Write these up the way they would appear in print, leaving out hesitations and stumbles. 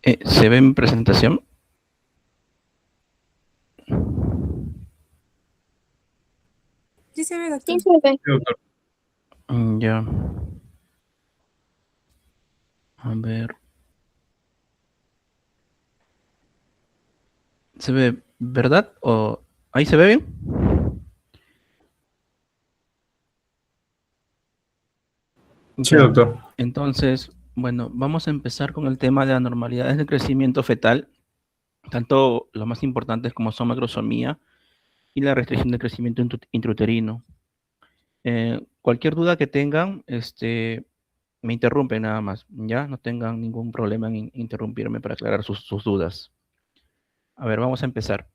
¿Se ve en presentación? Sí se ve, doctor. Sí, se ve. Sí, doctor. Ya. A ver. ¿Se ve verdad? ¿O ahí se ve bien? Sí, Ya. doctor. Entonces, bueno, vamos a empezar con el tema de anormalidades del crecimiento fetal, tanto los más importantes como son macrosomía y la restricción del crecimiento intrauterino. Cualquier duda que tengan, me interrumpen nada más, ¿ya? No tengan ningún problema en interrumpirme para aclarar sus dudas. A ver, vamos a empezar.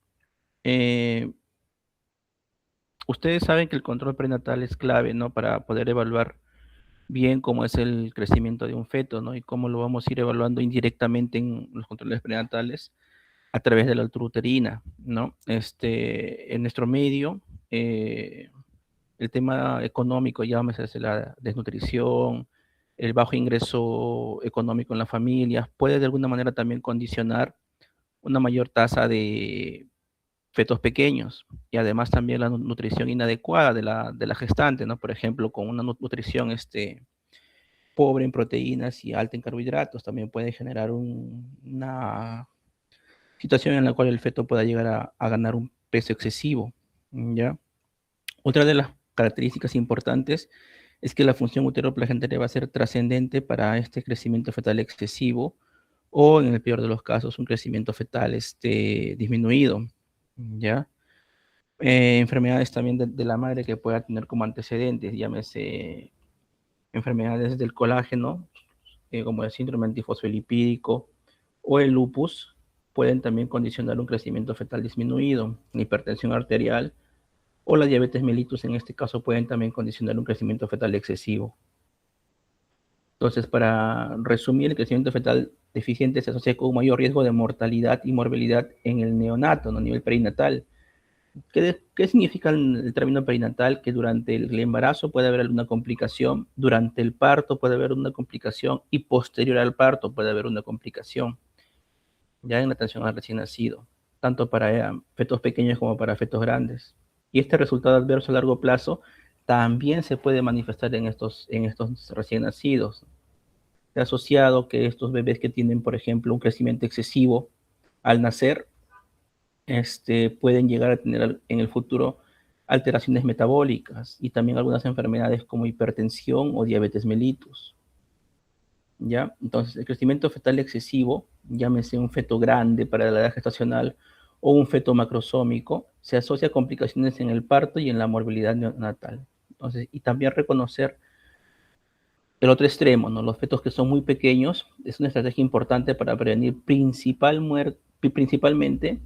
Eh, Ustedes saben que el control prenatal es clave, ¿no? Para poder evaluar bien cómo es el crecimiento de un feto, ¿no? Y cómo lo vamos a ir evaluando indirectamente en los controles prenatales a través de la ultrauterina, ¿no? En nuestro medio, eh, el tema económico, llámese la desnutrición, el bajo ingreso económico en las familias, puede de alguna manera también condicionar una mayor tasa de fetos pequeños y además también la nutrición inadecuada de la gestante, ¿no? Por ejemplo, con una nutrición pobre en proteínas y alta en carbohidratos, también puede generar una situación en la cual el feto pueda llegar a ganar un peso excesivo, ¿ya? Otra de las características importantes es que la función uteroplacentaria va a ser trascendente para este crecimiento fetal excesivo o, en el peor de los casos, un crecimiento fetal disminuido, ¿ya? Enfermedades también de la madre que pueda tener como antecedentes, llámese enfermedades del colágeno, como el síndrome antifosfolipídico o el lupus, pueden también condicionar un crecimiento fetal disminuido. La hipertensión arterial o la diabetes mellitus en este caso pueden también condicionar un crecimiento fetal excesivo. Entonces, para resumir, el crecimiento fetal deficiente se asocia con un mayor riesgo de mortalidad y morbilidad en el neonato, ¿no? A nivel perinatal. ¿Qué significa el término perinatal? Que durante el embarazo puede haber alguna complicación, durante el parto puede haber una complicación y posterior al parto puede haber una complicación, ya en la atención al recién nacido, tanto para fetos pequeños como para fetos grandes. Y este resultado adverso a largo plazo también se puede manifestar en estos recién nacidos. Se ha asociado que estos bebés que tienen, por ejemplo, un crecimiento excesivo al nacer, pueden llegar a tener en el futuro alteraciones metabólicas y también algunas enfermedades como hipertensión o diabetes mellitus, ¿ya? Entonces, el crecimiento fetal excesivo, llámese un feto grande para la edad gestacional o un feto macrosómico, se asocia a complicaciones en el parto y en la morbilidad neonatal. Entonces, y también reconocer el otro extremo, ¿no? Los fetos que son muy pequeños es una estrategia importante para prevenir principalmente,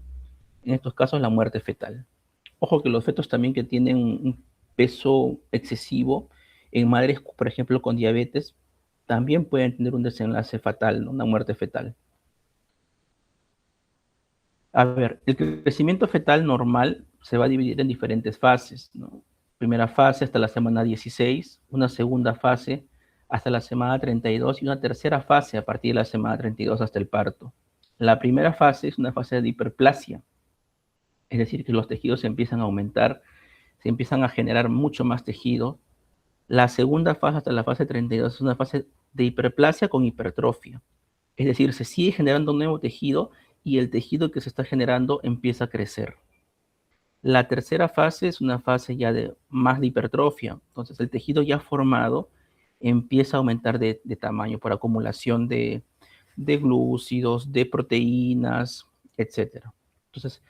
en estos casos, la muerte fetal. Ojo que los fetos también que tienen un peso excesivo en madres, por ejemplo, con diabetes, también pueden tener un desenlace fatal, ¿no? Una muerte fetal. A ver, el crecimiento fetal normal se va a dividir en diferentes fases, ¿no? Primera fase hasta la semana 16, una segunda fase hasta la semana 32 y una tercera fase a partir de la semana 32 hasta el parto. La primera fase es una fase de hiperplasia, es decir, que los tejidos empiezan a aumentar, se empiezan a generar mucho más tejido. La segunda fase hasta la fase 32 es una fase de hiperplasia con hipertrofia. Es decir, se sigue generando un nuevo tejido y el tejido que se está generando empieza a crecer. La tercera fase es una fase ya más de hipertrofia. Entonces, el tejido ya formado empieza a aumentar de tamaño por acumulación de glúcidos, de proteínas, etcétera. Entonces,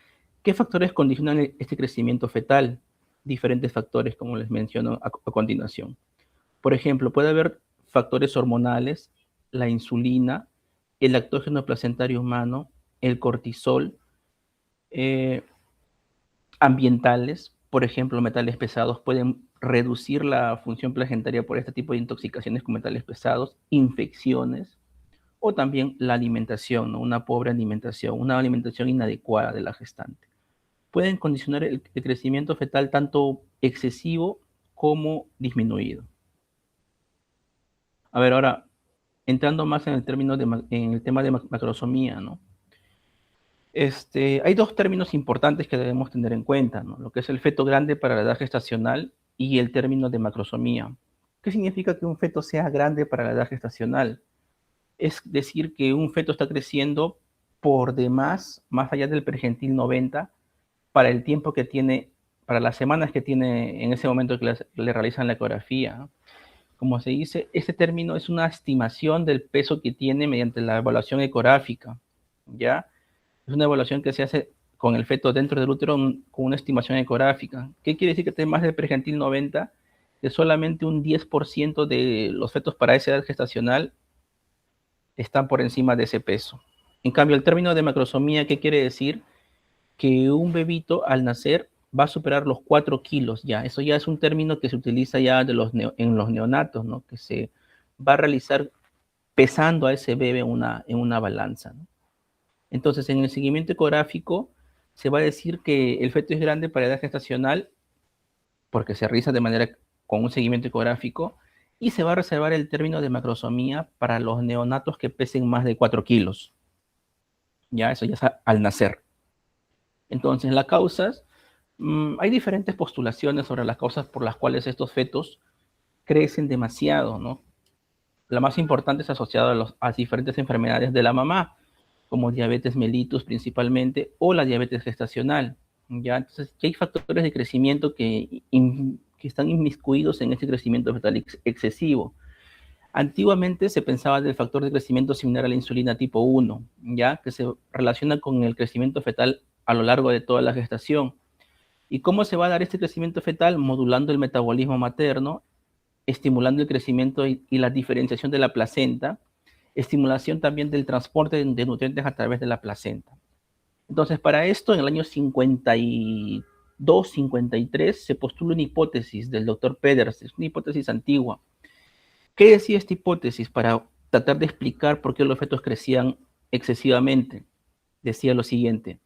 ¿qué factores condicionan este crecimiento fetal? Diferentes factores, como les menciono a continuación. Por ejemplo, puede haber factores hormonales, la insulina, el lactógeno placentario humano, el cortisol, eh, ambientales, por ejemplo, metales pesados pueden reducir la función placentaria por este tipo de intoxicaciones con metales pesados, infecciones o también la alimentación, ¿no? Una pobre alimentación, una alimentación inadecuada de la gestante. Pueden condicionar el crecimiento fetal tanto excesivo como disminuido. A ver, ahora, entrando más en el término en el tema de macrosomía, ¿no? Hay dos términos importantes que debemos tener en cuenta, ¿no? Lo que es el feto grande para la edad gestacional y el término de macrosomía. ¿Qué significa que un feto sea grande para la edad gestacional? Es decir, que un feto está creciendo por demás, más allá del pergentil 90, para el tiempo que tiene, para las semanas que tiene en ese momento que le realizan la ecografía, ¿no? Como se dice, este término es una estimación del peso que tiene mediante la evaluación ecográfica, ¿ya? Es una evaluación que se hace con el feto dentro del útero con una estimación ecográfica. ¿Qué quiere decir que tiene más del pergentil 90? Que solamente un 10% de los fetos para esa edad gestacional están por encima de ese peso. En cambio, el término de macrosomía, ¿qué quiere decir? Que un bebito al nacer va a superar los 4 kilos ya. Eso ya es un término que se utiliza ya en los neonatos, ¿no? Que se va a realizar pesando a ese bebé en una balanza, ¿no? Entonces, en el seguimiento ecográfico se va a decir que el feto es grande para edad gestacional porque se realiza de manera con un seguimiento ecográfico y se va a reservar el término de macrosomía para los neonatos que pesen más de 4 kilos. Ya, eso ya es al nacer. Entonces, las causas, hay diferentes postulaciones sobre las causas por las cuales estos fetos crecen demasiado, ¿no? La más importante es asociada a diferentes enfermedades de la mamá, como diabetes mellitus principalmente, o la diabetes gestacional, ¿ya? Entonces, hay factores de crecimiento que están inmiscuidos en este crecimiento fetal excesivo. Antiguamente se pensaba del factor de crecimiento similar a la insulina tipo 1, ¿ya? Que se relaciona con el crecimiento fetal a lo largo de toda la gestación. ¿Y cómo se va a dar este crecimiento fetal? Modulando el metabolismo materno, estimulando el crecimiento y la diferenciación de la placenta, estimulación también del transporte de nutrientes a través de la placenta. Entonces, para esto, en el año 52, 53, se postula una hipótesis del doctor Peders, es una hipótesis antigua. ¿Qué decía esta hipótesis para tratar de explicar por qué los fetos crecían excesivamente? Decía lo siguiente,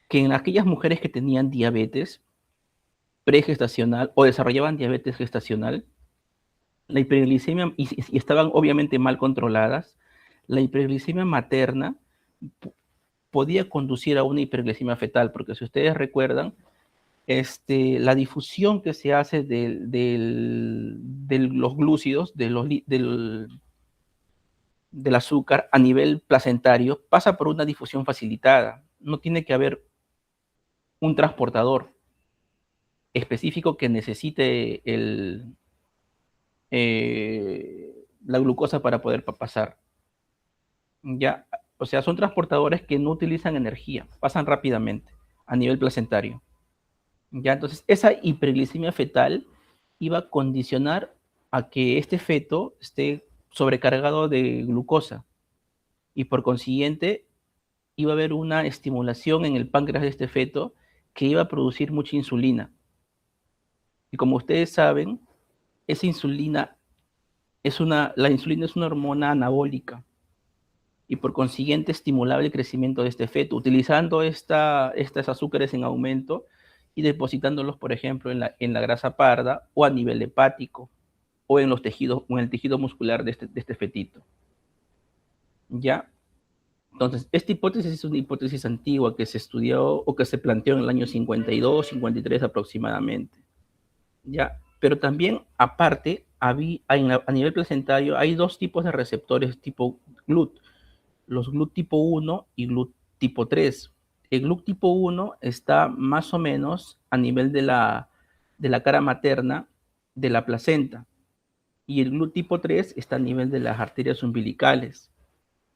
que en aquellas mujeres que tenían diabetes pregestacional o desarrollaban diabetes gestacional, la hiperglicemia, y estaban obviamente mal controladas, la hiperglicemia materna podía conducir a una hiperglicemia fetal, porque si ustedes recuerdan, la difusión que se hace de los glúcidos, del azúcar a nivel placentario, pasa por una difusión facilitada. No tiene que haber un transportador específico que necesite la glucosa para poder pasar. Ya, o sea, son transportadores que no utilizan energía, pasan rápidamente a nivel placentario. Ya, entonces esa hiperglicemia fetal iba a condicionar a que este feto esté sobrecargado de glucosa y por consiguiente iba a haber una estimulación en el páncreas de este feto que iba a producir mucha insulina. Y como ustedes saben, esa insulina la insulina es una hormona anabólica y por consiguiente estimulaba el crecimiento de este feto, utilizando estos azúcares en aumento y depositándolos, por ejemplo, en la grasa parda o a nivel hepático o en los tejidos o en el tejido muscular de este fetito. ¿Ya? Entonces, esta hipótesis es una hipótesis antigua que se estudió o que se planteó en el año 52, 53 aproximadamente. ¿Ya? Pero también, aparte, a nivel placentario hay dos tipos de receptores tipo GLUT, los GLUT tipo 1 y GLUT tipo 3. El GLUT tipo 1 está más o menos a nivel de la cara materna de la placenta y el GLUT tipo 3 está a nivel de las arterias umbilicales.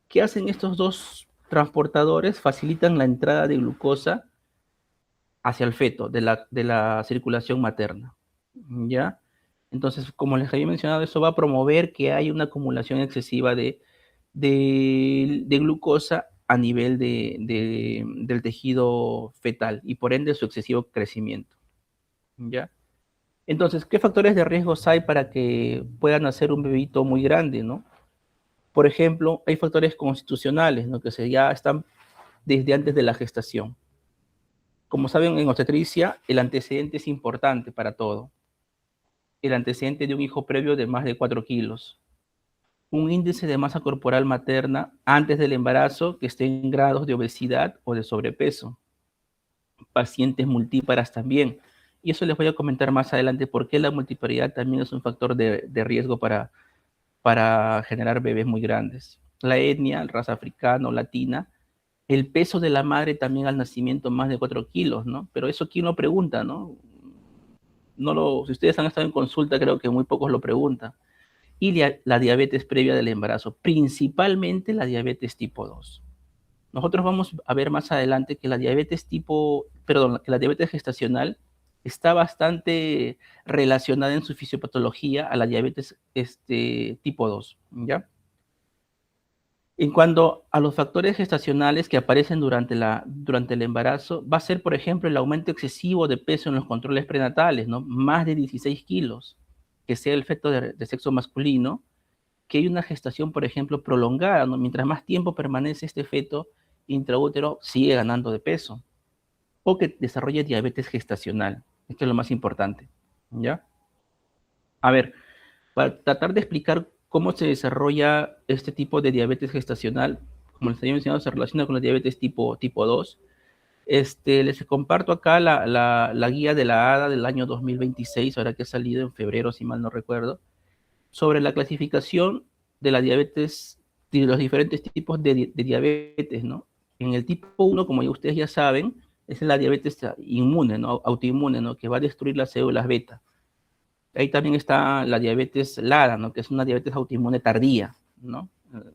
¿Qué hacen estos dos transportadores? Facilitan la entrada de glucosa hacia el feto de la circulación materna, ¿ya? Entonces, como les había mencionado, eso va a promover que haya una acumulación excesiva de glucosa a nivel del tejido fetal y por ende su excesivo crecimiento, ¿ya? Entonces, ¿qué factores de riesgos hay para que pueda nacer un bebito muy grande, no? Por ejemplo, hay factores constitucionales, ¿no? Que ya están desde antes de la gestación. Como saben, en obstetricia, el antecedente es importante para todo. El antecedente de un hijo previo de más de 4 kilos. un índice de masa corporal materna antes del embarazo que esté en grados de obesidad o de sobrepeso. Pacientes multíparas también. Y eso les voy a comentar más adelante por qué la multiparidad también es un factor de riesgo para generar bebés muy grandes. La etnia, raza africana o latina, el peso de la madre también al nacimiento más de 4 kilos, ¿no? Pero eso quién lo pregunta, ¿no? Si ustedes han estado en consulta, creo que muy pocos lo preguntan. Y la diabetes previa del embarazo, principalmente la diabetes tipo 2. Nosotros vamos a ver más adelante que la diabetes que la diabetes gestacional está bastante relacionada en su fisiopatología a la diabetes tipo 2, ¿ya? En cuanto a los factores gestacionales que aparecen durante el embarazo, va a ser, por ejemplo, el aumento excesivo de peso en los controles prenatales, ¿no? Más de 16 kilos, que sea el feto de sexo masculino, que hay una gestación, por ejemplo, prolongada, ¿no? Mientras más tiempo permanece este feto intraútero, sigue ganando de peso, o que desarrolle diabetes gestacional. Esto es lo más importante, ¿ya? A ver, para tratar de explicar cómo se desarrolla este tipo de diabetes gestacional, como les había mencionado, se relaciona con la diabetes tipo 2. Les comparto acá la guía de la ADA del año 2026, ahora que ha salido en febrero, si mal no recuerdo, sobre la clasificación de la diabetes, de los diferentes tipos de diabetes, ¿no? En el tipo 1, como ustedes ya saben, es la diabetes inmune, ¿no? Autoinmune, ¿no? Que va a destruir las células beta. Ahí también está la diabetes LADA, ¿no? Que es una diabetes autoinmune tardía, ¿no?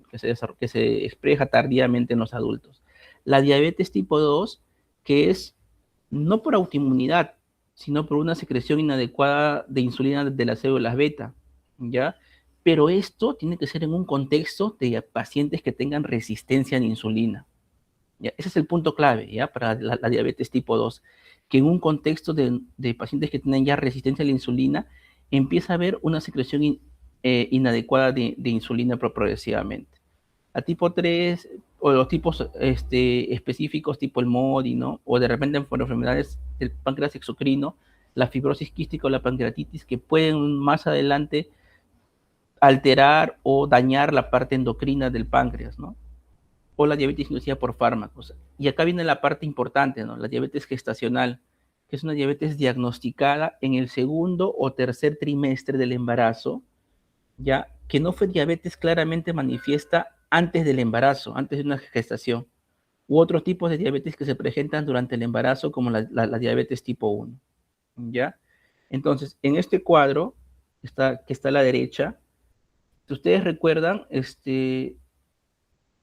Que se expresa tardíamente en los adultos. La diabetes tipo 2, que es no por autoinmunidad, sino por una secreción inadecuada de insulina de las células beta, ¿ya? Pero esto tiene que ser en un contexto de pacientes que tengan resistencia a la insulina. ¿Ya? Ese es el punto clave, ¿ya? Para la diabetes tipo 2, que en un contexto de pacientes que tienen ya resistencia a la insulina, empieza a haber una secreción inadecuada de insulina progresivamente. A tipo 3, o los tipos específicos, tipo el MODI, ¿no? O de repente por enfermedades del páncreas exocrino, la fibrosis quística o la pancreatitis, que pueden más adelante alterar o dañar la parte endocrina del páncreas, ¿no? O la diabetes inducida por fármacos. Y acá viene la parte importante, ¿no? La diabetes gestacional, que es una diabetes diagnosticada en el segundo o tercer trimestre del embarazo, ya que no fue diabetes claramente manifiesta antes del embarazo, antes de una gestación, u otros tipos de diabetes que se presentan durante el embarazo, como la diabetes tipo 1, ¿ya? Entonces, en este cuadro, que está a la derecha, si ustedes recuerdan,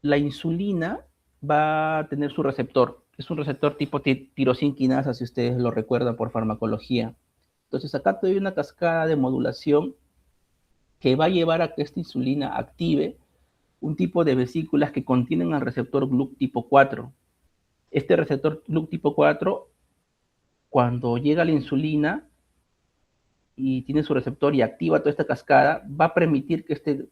la insulina va a tener su receptor. Es un receptor tipo tirosinquinasa, si ustedes lo recuerdan por farmacología. Entonces, acá te doy una cascada de modulación que va a llevar a que esta insulina active un tipo de vesículas que contienen al receptor GLUT tipo 4. Este receptor GLUT tipo 4, cuando llega la insulina y tiene su receptor y activa toda esta cascada, va a permitir que este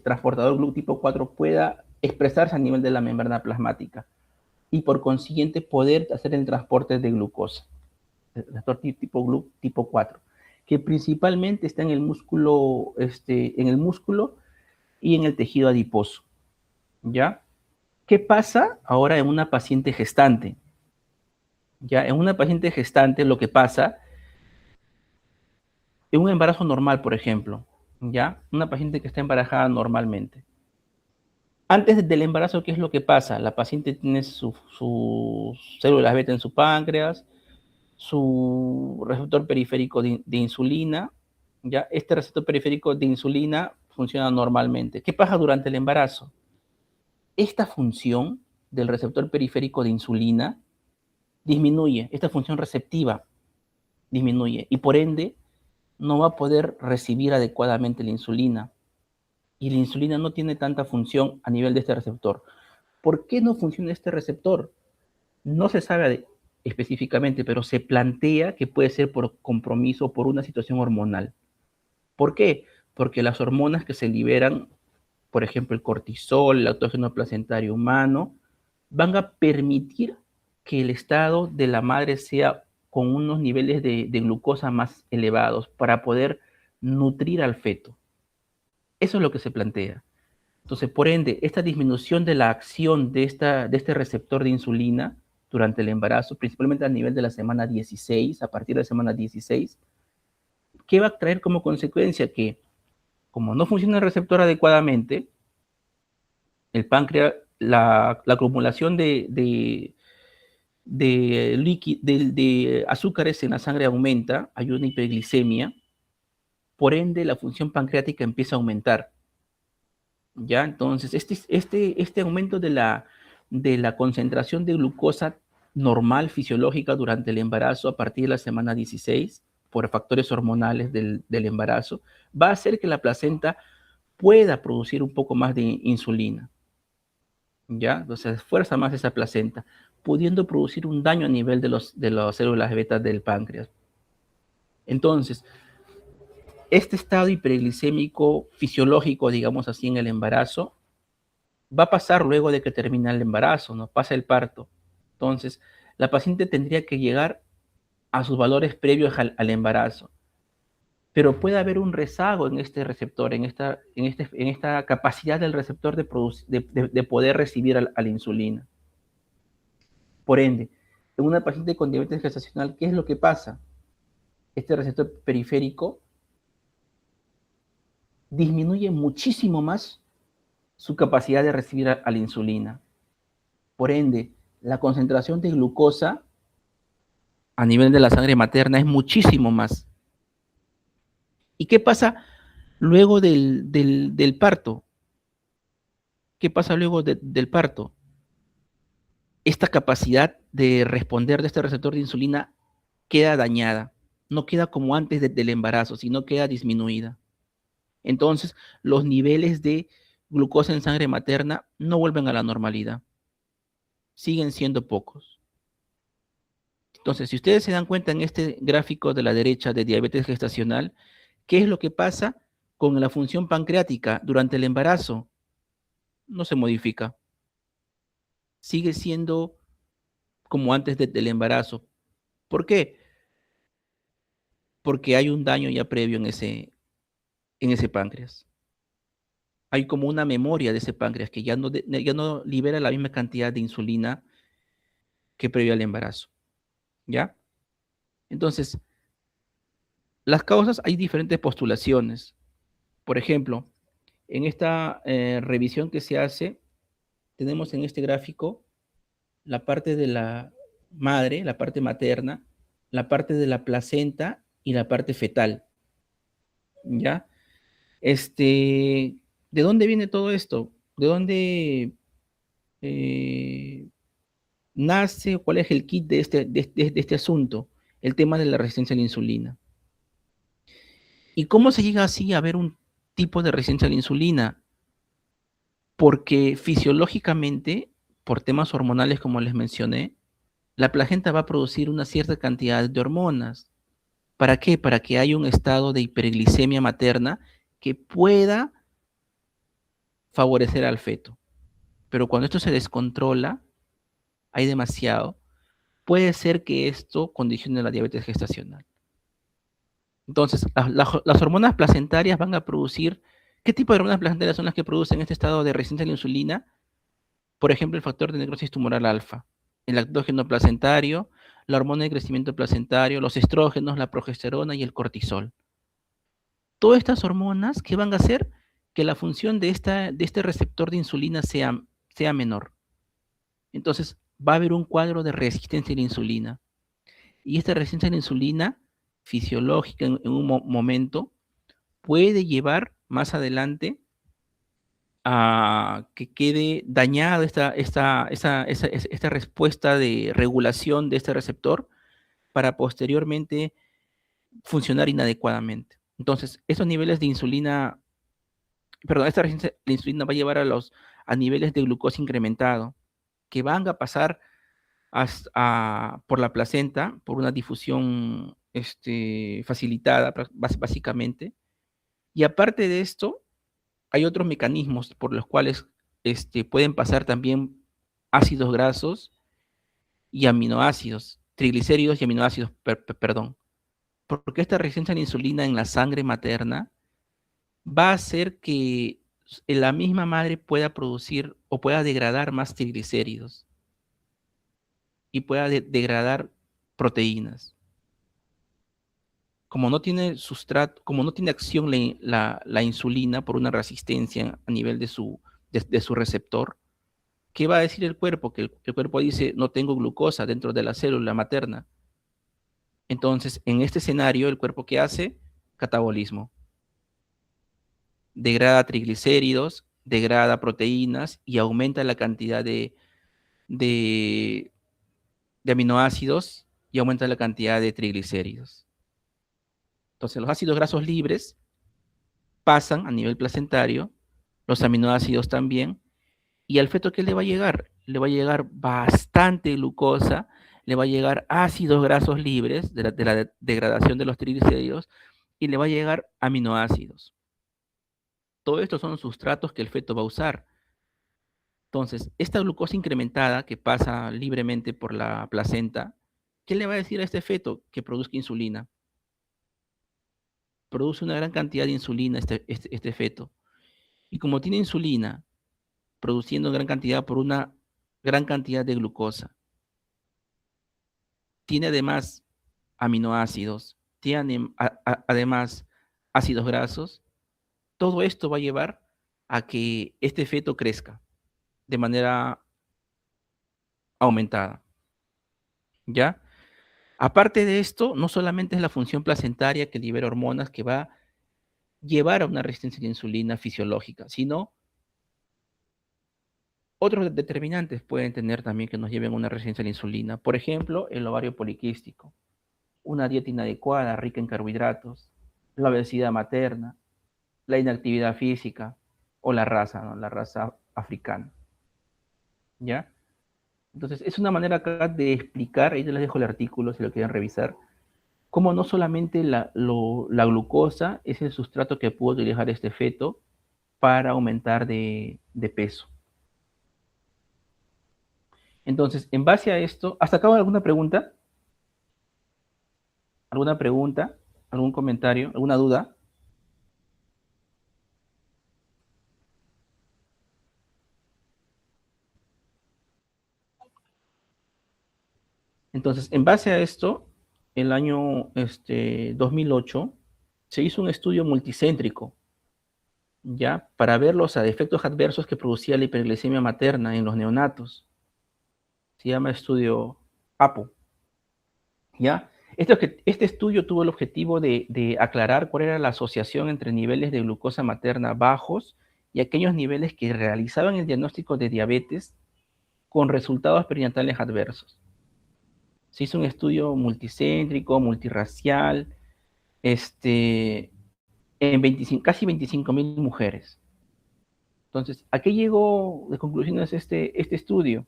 transportador GLUT tipo 4 pueda expresarse a nivel de la membrana plasmática y por consiguiente poder hacer el transporte de glucosa. El receptor tipo GLUT tipo 4, que principalmente está en el músculo y en el tejido adiposo, ¿ya? ¿Qué pasa ahora en una paciente gestante? Ya, en una paciente gestante lo que pasa, en un embarazo normal, por ejemplo, ya, una paciente que está embarazada normalmente. Antes del embarazo, ¿qué es lo que pasa? La paciente tiene sus células beta en su páncreas, su receptor periférico de insulina, ya, este receptor periférico de insulina funciona normalmente. ¿Qué pasa durante el embarazo? Esta función del receptor periférico de insulina disminuye, esta función receptiva disminuye y por ende no va a poder recibir adecuadamente la insulina. Y la insulina no tiene tanta función a nivel de este receptor. ¿Por qué no funciona este receptor? No se sabe específicamente, pero se plantea que puede ser por compromiso o por una situación hormonal. ¿Por qué? Porque las hormonas que se liberan, por ejemplo, el cortisol, el lactógeno placentario humano, van a permitir que el estado de la madre sea con unos niveles de glucosa más elevados para poder nutrir al feto. Eso es lo que se plantea. Entonces, por ende, esta disminución de la acción de este receptor de insulina durante el embarazo, principalmente a nivel de la semana 16, a partir de la semana 16, ¿qué va a traer como consecuencia? Que como no funciona el receptor adecuadamente, el páncreas, la acumulación de azúcares en la sangre aumenta, hay una hiperglicemia, por ende la función pancreática empieza a aumentar. ¿Ya? Entonces, este aumento de la concentración de glucosa normal fisiológica durante el embarazo a partir de la semana 16, por factores hormonales del embarazo, va a hacer que la placenta pueda producir un poco más de insulina. ¿Ya? Entonces, esfuerza más esa placenta, pudiendo producir un daño a nivel de las células beta del páncreas. Entonces, este estado hiperglicémico fisiológico, digamos así, en el embarazo, va a pasar luego de que termina el embarazo, ¿no? Pasa el parto. Entonces, la paciente tendría que llegar a sus valores previos al embarazo. Pero puede haber un rezago en este receptor, en esta capacidad del receptor de poder recibir a la insulina. Por ende, en una paciente con diabetes gestacional, ¿qué es lo que pasa? Este receptor periférico disminuye muchísimo más su capacidad de recibir a la insulina. Por ende, la concentración de glucosa a nivel de la sangre materna es muchísimo más. ¿Y qué pasa luego del parto? ¿Qué pasa luego del parto? Esta capacidad de responder de este receptor de insulina queda dañada. No queda como antes del embarazo, sino queda disminuida. Entonces, los niveles de glucosa en sangre materna no vuelven a la normalidad. Siguen siendo pocos. Entonces, si ustedes se dan cuenta en este gráfico de la derecha de diabetes gestacional, ¿qué es lo que pasa con la función pancreática durante el embarazo? No se modifica. Sigue siendo como antes del embarazo. ¿Por qué? Porque hay un daño ya previo en ese páncreas. Hay como una memoria de ese páncreas que ya no libera la misma cantidad de insulina que previo al embarazo. ¿Ya? Entonces, las causas, hay diferentes postulaciones. Por ejemplo, en esta revisión que se hace, tenemos en este gráfico la parte de la madre, la parte materna, la parte de la placenta y la parte fetal. ¿Ya? ¿De dónde viene todo esto? ¿De dónde nace? ¿Cuál es el kit de este asunto? El tema de la resistencia a la insulina. ¿Y cómo se llega así a ver un tipo de resistencia a la insulina? Porque fisiológicamente, por temas hormonales como les mencioné, la placenta va a producir una cierta cantidad de hormonas. ¿Para qué? Para que haya un estado de hiperglicemia materna que pueda favorecer al feto. Pero cuando esto se descontrola, hay demasiado, puede ser que esto condicione la diabetes gestacional. Entonces, las hormonas placentarias van a producir, ¿qué tipo de hormonas placentarias son las que producen este estado de resistencia a la insulina? Por ejemplo, el factor de necrosis tumoral alfa, el lactógeno placentario, la hormona de crecimiento placentario, los estrógenos, la progesterona y el cortisol. Todas estas hormonas, ¿qué van a hacer? Que la función de este receptor de insulina sea menor. Entonces, va a haber un cuadro de resistencia a la insulina. Y esta resistencia a la insulina fisiológica en un momento puede llevar más adelante a que quede dañada esta respuesta de regulación de este receptor para posteriormente funcionar inadecuadamente. Entonces, estos niveles de insulina, perdón, esta resistencia a la insulina va a llevar a niveles de glucosa incrementado que van a pasar por la placenta, por una difusión facilitada básicamente. Y aparte de esto, hay otros mecanismos por los cuales pueden pasar también ácidos grasos y aminoácidos, triglicéridos y aminoácidos, perdón. Porque esta resistencia a la insulina en la sangre materna va a hacer que la misma madre pueda producir o pueda degradar más triglicéridos y pueda degradar proteínas. Como no tiene sustrato, como no tiene acción la insulina por una resistencia a nivel de su receptor, ¿qué va a decir el cuerpo? Que el cuerpo dice, no tengo glucosa dentro de la célula materna. Entonces, en este escenario, el cuerpo, ¿qué hace? Catabolismo. Degrada triglicéridos, degrada proteínas y aumenta la cantidad de, de aminoácidos y aumenta la cantidad de triglicéridos. Entonces, los ácidos grasos libres pasan a nivel placentario, los aminoácidos también, y al feto, ¿qué le va a llegar? Le va a llegar bastante glucosa, le va a llegar ácidos grasos libres de la degradación de los triglicéridos y le va a llegar aminoácidos. Todo esto son sustratos que el feto va a usar. Entonces, esta glucosa incrementada que pasa libremente por la placenta, ¿qué le va a decir a este feto? Que produzca insulina. Produce una gran cantidad de insulina este feto. Y como tiene insulina, produciendo gran cantidad por una gran cantidad de glucosa, tiene además aminoácidos, tiene además ácidos grasos, todo esto va a llevar a que este feto crezca de manera aumentada, ¿ya? Aparte de esto, no solamente es la función placentaria que libera hormonas que va a llevar a una resistencia a la insulina fisiológica, sino otros determinantes pueden tener también que nos lleven a una resistencia a la insulina. Por ejemplo, el ovario poliquístico, una dieta inadecuada, rica en carbohidratos, la obesidad materna, la inactividad física o la raza, ¿no? La raza africana, ¿ya? Entonces, es una manera acá de explicar, ahí les dejo el artículo si lo quieren revisar, cómo no solamente la glucosa es el sustrato que pudo utilizar este feto para aumentar de peso. Entonces, en base a esto, ¿hasta acá alguna pregunta? ¿Alguna pregunta? ¿Algún comentario? ¿Alguna duda? Entonces, en base a esto, el año 2008 se hizo un estudio multicéntrico, ¿ya? Para ver los efectos adversos que producía la hiperglicemia materna en los neonatos. Se llama estudio APO, ¿ya? Este estudio tuvo el objetivo de aclarar cuál era la asociación entre niveles de glucosa materna bajos y aquellos niveles que realizaban el diagnóstico de diabetes con resultados perinatales adversos. Se hizo un estudio multicéntrico, multirracial, en casi 25.000 mujeres. Entonces, ¿a qué llegó de conclusiones este estudio?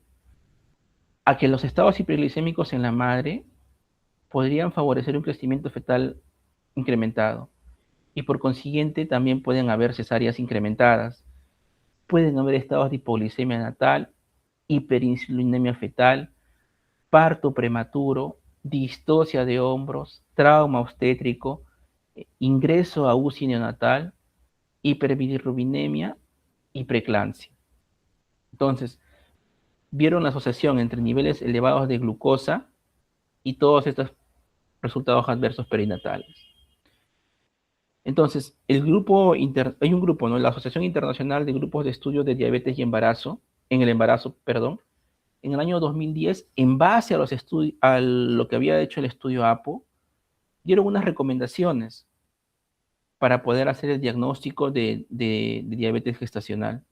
A que los estados hiperglicémicos en la madre podrían favorecer un crecimiento fetal incrementado y por consiguiente también pueden haber cesáreas incrementadas, pueden haber estados de hipoglicemia natal, hiperinsulinemia fetal, parto prematuro, distocia de hombros, trauma obstétrico, ingreso a UCI neonatal, hiperbilirrubinemia y preeclampsia. Entonces, vieron la asociación entre niveles elevados de glucosa y todos estos resultados adversos perinatales. Entonces, hay un grupo, ¿no? La Asociación Internacional de Grupos de Estudio de Diabetes y Embarazo, perdón, en el año 2010, en base a lo que había hecho el estudio APO, dieron unas recomendaciones para poder hacer el diagnóstico de diabetes gestacional.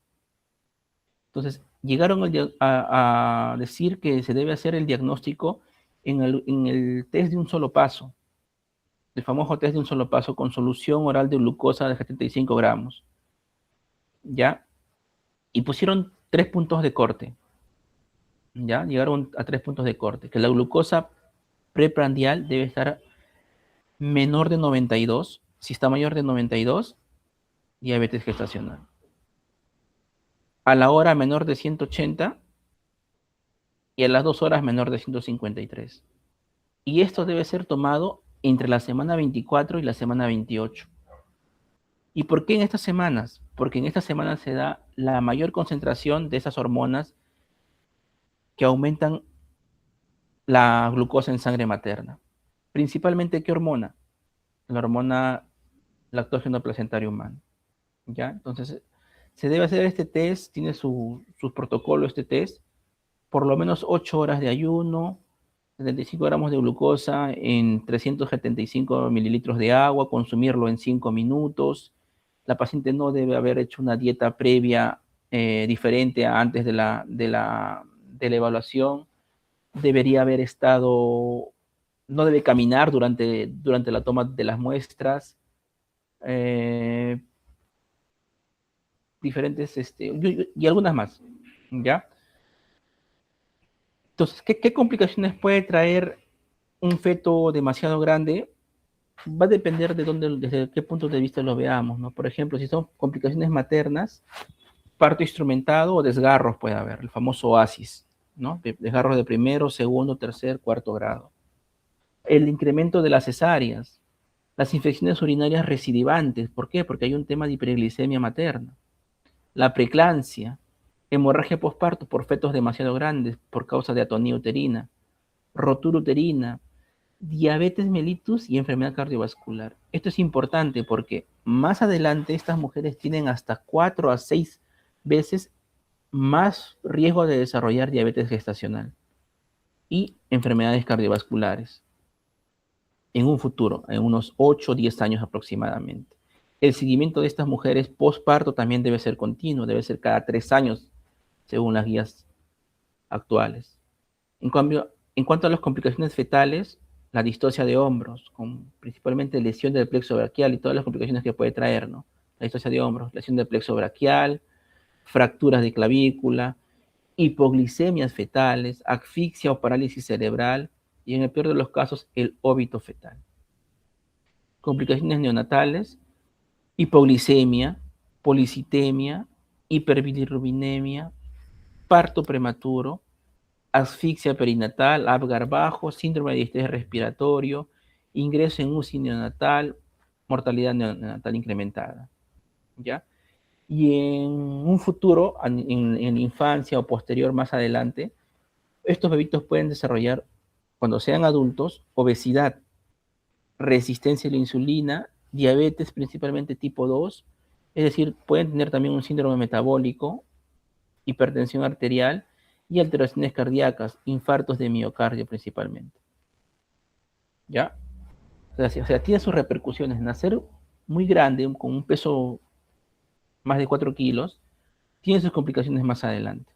Entonces, llegaron a decir que se debe hacer el diagnóstico en el test de un solo paso, el famoso test de un solo paso con solución oral de glucosa de 75 gramos, ¿ya? Y pusieron 3 puntos de corte, ¿ya? Llegaron a 3 puntos de corte, que la glucosa preprandial debe estar menor de 92, si está mayor de 92, diabetes gestacional. A la hora menor de 180 y a las 2 horas menor de 153. Y esto debe ser tomado entre la semana 24 y la semana 28. ¿Y por qué en estas semanas? Porque en estas semanas se da la mayor concentración de esas hormonas que aumentan la glucosa en sangre materna. Principalmente, ¿qué hormona? La hormona lactógeno placentario humano. ¿Ya? Entonces, se debe hacer este test, tiene su protocolo este test, por lo menos 8 horas de ayuno, 75 gramos de glucosa en 375 mililitros de agua, consumirlo en 5 minutos. La paciente no debe haber hecho una dieta previa diferente a antes de la evaluación. Debería haber estado, no debe caminar durante la toma de las muestras. Eh, diferentes, y algunas más, ¿ya? Entonces, ¿qué complicaciones puede traer un feto demasiado grande? Va a depender de dónde, desde qué punto de vista lo veamos, ¿no? Por ejemplo, si son complicaciones maternas, parto instrumentado o desgarros puede haber, el famoso oasis, ¿no? Desgarros de primero, segundo, tercer, cuarto grado. El incremento de las cesáreas, las infecciones urinarias recidivantes, ¿por qué? Porque hay un tema de hiperglicemia materna. La preeclampsia, hemorragia postparto por fetos demasiado grandes por causa de atonía uterina, rotura uterina, diabetes mellitus y enfermedad cardiovascular. Esto es importante porque más adelante estas mujeres tienen hasta 4 a 6 veces más riesgo de desarrollar diabetes gestacional y enfermedades cardiovasculares en un futuro, en unos 8 o 10 años aproximadamente. El seguimiento de estas mujeres postparto también debe ser continuo, debe ser cada 3 años, según las guías actuales. En cambio, en cuanto a las complicaciones fetales, la distocia de hombros, con principalmente lesión del plexo braquial y todas las complicaciones que puede traer, ¿no? La distocia de hombros, lesión del plexo braquial, fracturas de clavícula, hipoglicemias fetales, asfixia o parálisis cerebral y en el peor de los casos, el óbito fetal. Complicaciones neonatales, hipoglicemia, policitemia, hiperbilirrubinemia, parto prematuro, asfixia perinatal, Apgar bajo, síndrome de estrés respiratorio, ingreso en UCI neonatal, mortalidad neonatal incrementada, ¿ya? Y en un futuro, en la infancia o posterior más adelante, estos bebitos pueden desarrollar, cuando sean adultos, obesidad, resistencia a la insulina, diabetes principalmente tipo 2, es decir, pueden tener también un síndrome metabólico, hipertensión arterial y alteraciones cardíacas, infartos de miocardio principalmente. ¿Ya? O sea, tiene sus repercusiones. Nacer muy grande, con un peso más de 4 kilos, tiene sus complicaciones más adelante.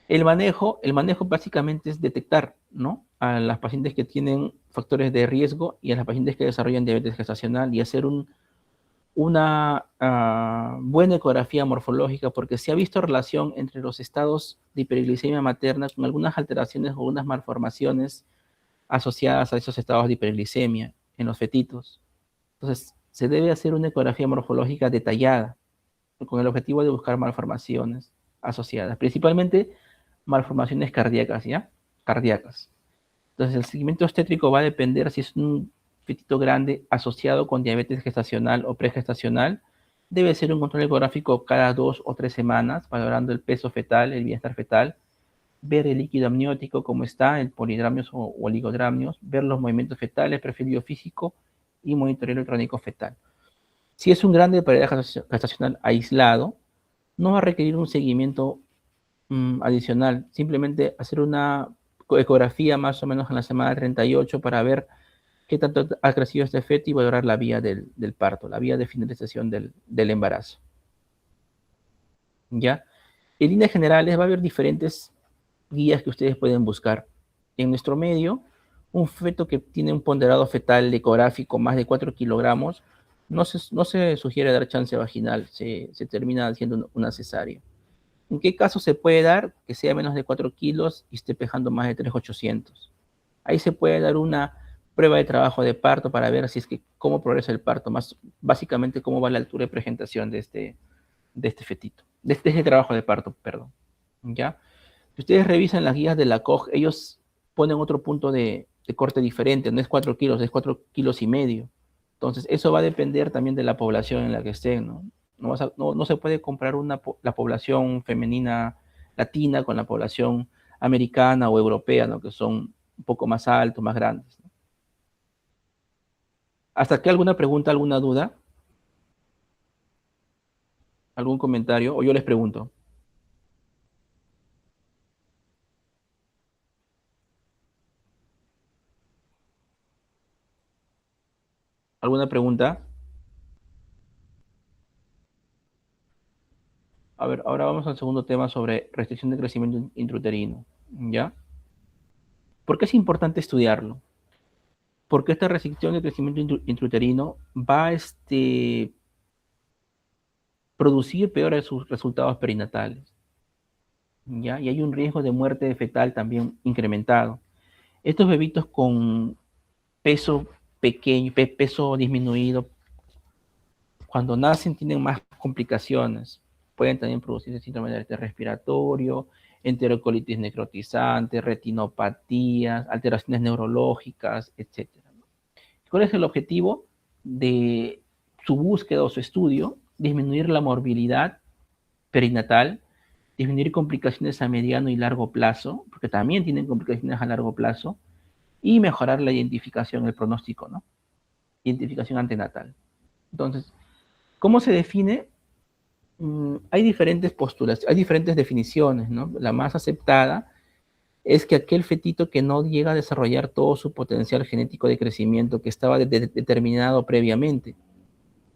El manejo básicamente es detectar, ¿no? A las pacientes que tienen factores de riesgo y a las pacientes que desarrollan diabetes gestacional y hacer una buena ecografía morfológica, porque se ha visto relación entre los estados de hiperglicemia materna con algunas alteraciones o unas malformaciones asociadas a esos estados de hiperglicemia en los fetitos. Entonces, se debe hacer una ecografía morfológica detallada con el objetivo de buscar malformaciones asociadas, principalmente malformaciones cardíacas, ¿ya? Cardíacas. Entonces, el seguimiento obstétrico va a depender si es un fetito grande asociado con diabetes gestacional o pregestacional. Debe ser un control ecográfico cada 2 o 3 semanas, valorando el peso fetal, el bienestar fetal, ver el líquido amniótico, cómo está, el polidramios o oligodramios, ver los movimientos fetales, perfil biofísico y monitoreo electrónico fetal. Si es un grande de paridad gestacional aislado, no va a requerir un seguimiento adicional, simplemente hacer una ecografía más o menos en la semana 38 para ver qué tanto ha crecido este feto y valorar la vía del parto, la vía de finalización del embarazo. ¿Ya? En líneas generales va a haber diferentes guías que ustedes pueden buscar. En nuestro medio, un feto que tiene un ponderado fetal ecográfico más de 4 kilogramos, no se sugiere dar chance vaginal, se termina haciendo una cesárea. ¿En qué caso se puede dar que sea menos de 4 kilos y esté pesando más de 3,800? Ahí se puede dar una prueba de trabajo de parto para ver si es que cómo progresa el parto, más básicamente cómo va la altura de presentación de este fetito, de este trabajo de parto, perdón. ¿Ya? Si ustedes revisan las guías de la COG, ellos ponen otro punto de corte diferente, no es 4 kilos, es 4 kilos y medio. Entonces, eso va a depender también de la población en la que estén, ¿no? No se puede comparar la población femenina latina con la población americana o europea, ¿no? Que son un poco más altos, más grandes, ¿no? ¿Hasta aquí alguna pregunta, alguna duda? ¿Algún comentario? O yo les pregunto. ¿Alguna pregunta? A ver, ahora vamos al segundo tema sobre restricción de crecimiento intrauterino, ¿ya? ¿Por qué es importante estudiarlo? Porque esta restricción de crecimiento intrauterino va a producir peores resultados perinatales, ¿ya? Y hay un riesgo de muerte fetal también incrementado. Estos bebitos con peso pequeño, peso disminuido, cuando nacen tienen más complicaciones. Pueden también producirse síndrome del respiratorio, enterocolitis necrotizante, retinopatías, alteraciones neurológicas, etc. ¿Cuál es el objetivo de su búsqueda o su estudio? Disminuir la morbilidad perinatal, disminuir complicaciones a mediano y largo plazo, porque también tienen complicaciones a largo plazo, y mejorar la identificación, el pronóstico, ¿no? Identificación antenatal. Entonces, ¿cómo se define? Hay diferentes posturas, hay diferentes definiciones, ¿no? La más aceptada es que aquel fetito que no llega a desarrollar todo su potencial genético de crecimiento que estaba determinado previamente.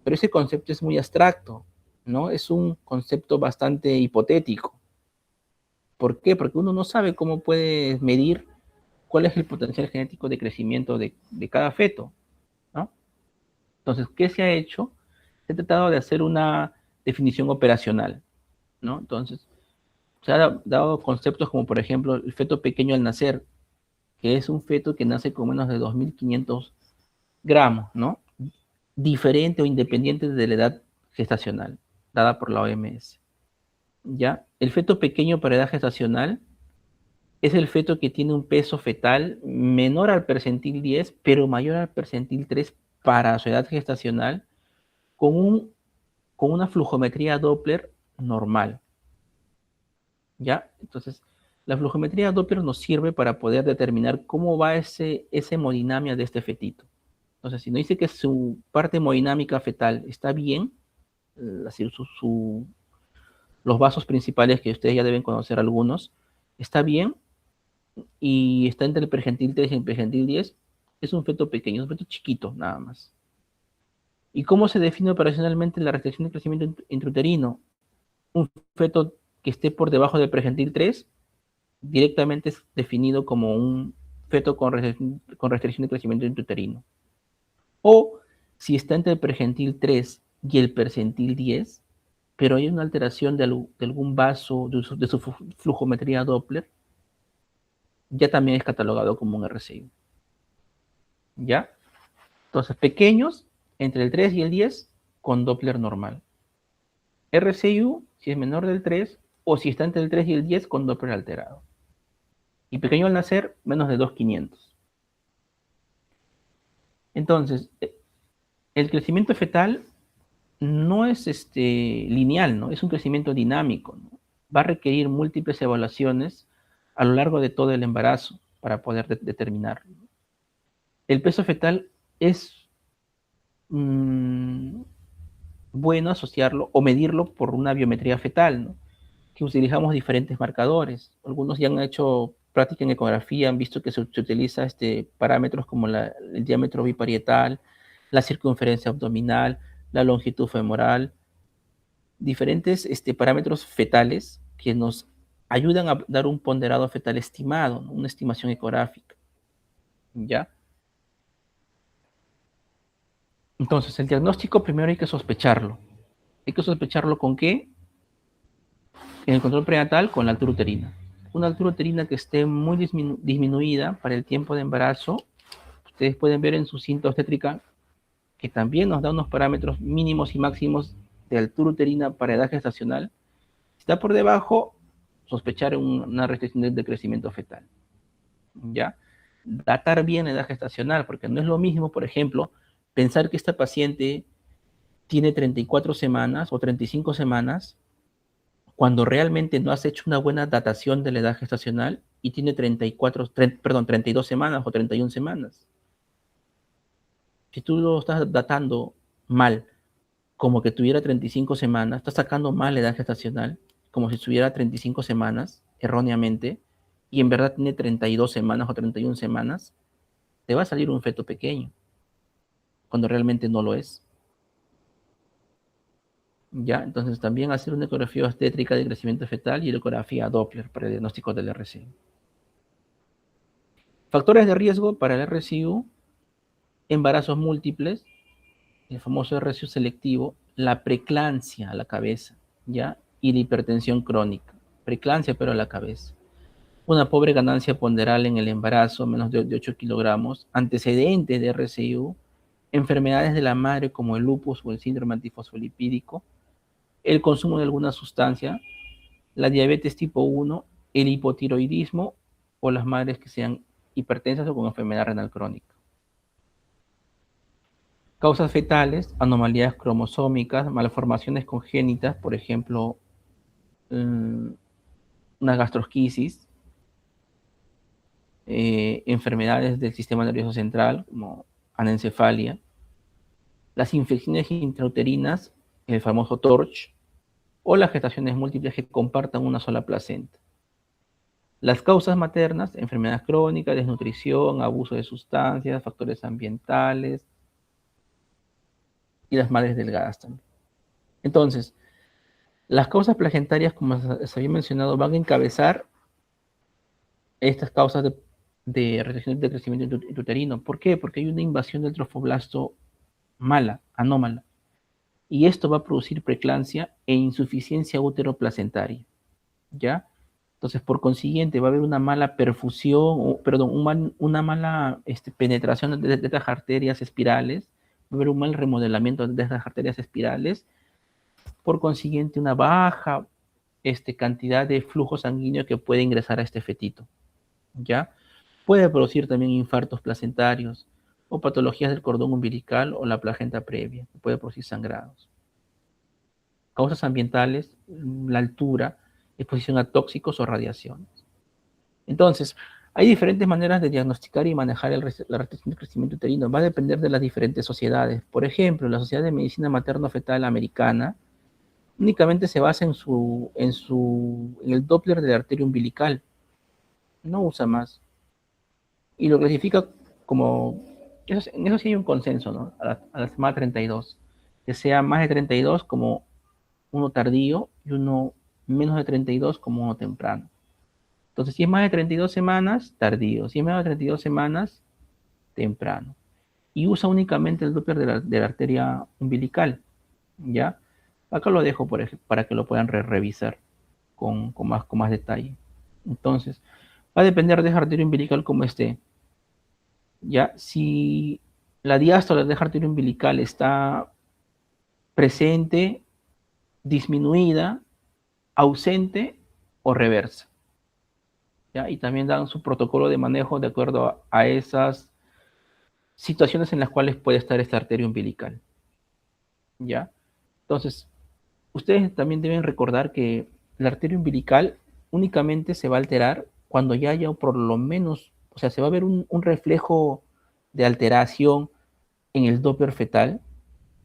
Pero ese concepto es muy abstracto, ¿no? Es un concepto bastante hipotético. ¿Por qué? Porque uno no sabe cómo puede medir cuál es el potencial genético de crecimiento de cada feto, ¿no? Entonces, ¿qué se ha hecho? Se ha tratado de hacer una definición operacional, ¿no? Entonces, se han dado conceptos como, por ejemplo, el feto pequeño al nacer, que es un feto que nace con menos de 2.500 gramos, ¿no? Diferente o independiente de la edad gestacional, dada por la OMS. ¿Ya? El feto pequeño para edad gestacional es el feto que tiene un peso fetal menor al percentil 10, pero mayor al percentil 3 para su edad gestacional, con, con una flujometría Doppler normal. ¿Ya? Entonces, la flujometría Doppler nos sirve para poder determinar cómo va esa hemodinamia de este fetito. Entonces, si nos dice que su parte hemodinámica fetal está bien, así, los vasos principales, que ustedes ya deben conocer algunos, está bien y está entre el pergentil 3 y el pergentil 10, es un feto pequeño, es un feto chiquito nada más. ¿Y cómo se define operacionalmente la restricción de crecimiento intrauterino? Un feto que esté por debajo del pergentil 3 directamente es definido como un feto con restricción de crecimiento intrauterino. O si está entre el pergentil 3 y el percentil 10, pero hay una alteración de algún vaso, de su flujometría Doppler, ya también es catalogado como un RCI. ¿Ya? Entonces, pequeños, entre el 3 y el 10, con Doppler normal. RCU, si es menor del 3, o si está entre el 3 y el 10, con Doppler alterado. Y pequeño al nacer, menos de 2.500. Entonces, el crecimiento fetal no es lineal, ¿no? Es un crecimiento dinámico, ¿no? Va a requerir múltiples evaluaciones a lo largo de todo el embarazo para poder determinarlo. El peso fetal es bueno asociarlo o medirlo por una biometría fetal, ¿no? Que utilizamos diferentes marcadores. Algunos ya han hecho práctica en ecografía, han visto que se utiliza parámetros como el diámetro biparietal, la circunferencia abdominal, la longitud femoral, diferentes parámetros fetales que nos ayudan a dar un ponderado fetal estimado, ¿no? Una estimación ecográfica. ¿Ya? Entonces, el diagnóstico primero hay que sospecharlo. ¿Hay que sospecharlo con qué? En el control prenatal, con la altura uterina. Una altura uterina que esté muy disminuida para el tiempo de embarazo. Ustedes pueden ver en su cinta obstétrica que también nos da unos parámetros mínimos y máximos de altura uterina para edad gestacional. Si está por debajo, sospechar una restricción de crecimiento fetal. ¿Ya? Datar bien la edad gestacional, porque no es lo mismo, por ejemplo, pensar que esta paciente tiene 34 semanas o 35 semanas cuando realmente no has hecho una buena datación de la edad gestacional y tiene 32 semanas o 31 semanas. Si tú lo estás datando mal, como que tuviera 35 semanas, estás sacando mal la edad gestacional, como si tuviera 35 semanas, erróneamente, y en verdad tiene 32 semanas o 31 semanas, te va a salir un feto pequeño, cuando realmente no lo es. ¿Ya? Entonces también hacer una ecografía obstétrica de crecimiento fetal y la ecografía Doppler para el diagnóstico del RCU. Factores de riesgo para el RCU: embarazos múltiples, el famoso RCU selectivo, la preeclampsia a la cabeza, ¿ya? Y la hipertensión crónica. Preeclampsia pero a la cabeza. Una pobre ganancia ponderal en el embarazo, menos de 8 kilogramos, antecedentes de RCU, enfermedades de la madre como el lupus o el síndrome antifosfolipídico, el consumo de alguna sustancia, la diabetes tipo 1, el hipotiroidismo o las madres que sean hipertensas o con enfermedad renal crónica. Causas fetales: anomalías cromosómicas, malformaciones congénitas, por ejemplo, una gastrosquisis, enfermedades del sistema nervioso central, como anencefalia, las infecciones intrauterinas, el famoso TORCH, o las gestaciones múltiples que compartan una sola placenta. Las causas maternas: enfermedades crónicas, desnutrición, abuso de sustancias, factores ambientales, y las madres delgadas también. Entonces, las causas placentarias, como se había mencionado, van a encabezar estas causas de restricción de crecimiento intrauterino. ¿Por qué? Porque hay una invasión del trofoblasto mala, anómala. Y esto va a producir preeclampsia e insuficiencia útero-placentaria, ¿ya? Entonces, por consiguiente, va a haber una mala perfusión, una mala penetración de estas arterias espirales, va a haber un mal remodelamiento de estas arterias espirales, por consiguiente, una baja cantidad de flujo sanguíneo que puede ingresar a este fetito, ¿ya? Puede producir también infartos placentarios o patologías del cordón umbilical o la placenta previa, puede producir sangrados. Causas ambientales: la altura, exposición a tóxicos o radiaciones. Entonces, hay diferentes maneras de diagnosticar y manejar la restricción de crecimiento uterino. Va a depender de las diferentes sociedades. Por ejemplo, la Sociedad de Medicina Materno-Fetal Americana únicamente se basa en el Doppler de la arteria umbilical. No usa más. Y lo clasifica como, en eso sí hay un consenso, ¿no? A la semana 32. Que sea más de 32 como uno tardío y uno menos de 32 como uno temprano. Entonces, si es más de 32 semanas, tardío. Si es menos de 32 semanas, temprano. Y usa únicamente el Doppler de la arteria umbilical, ¿ya? Acá lo dejo para que lo puedan revisar con más detalle. Entonces, va a depender de la arteria umbilical como esté. ¿Ya? Si la diástole de la arteria umbilical está presente, disminuida, ausente o reversa, ¿ya? Y también dan su protocolo de manejo de acuerdo a esas situaciones en las cuales puede estar esta arteria umbilical, ¿ya? Entonces, ustedes también deben recordar que la arteria umbilical únicamente se va a alterar cuando ya haya por lo menos, o sea, se va a ver un reflejo de alteración en el Doppler fetal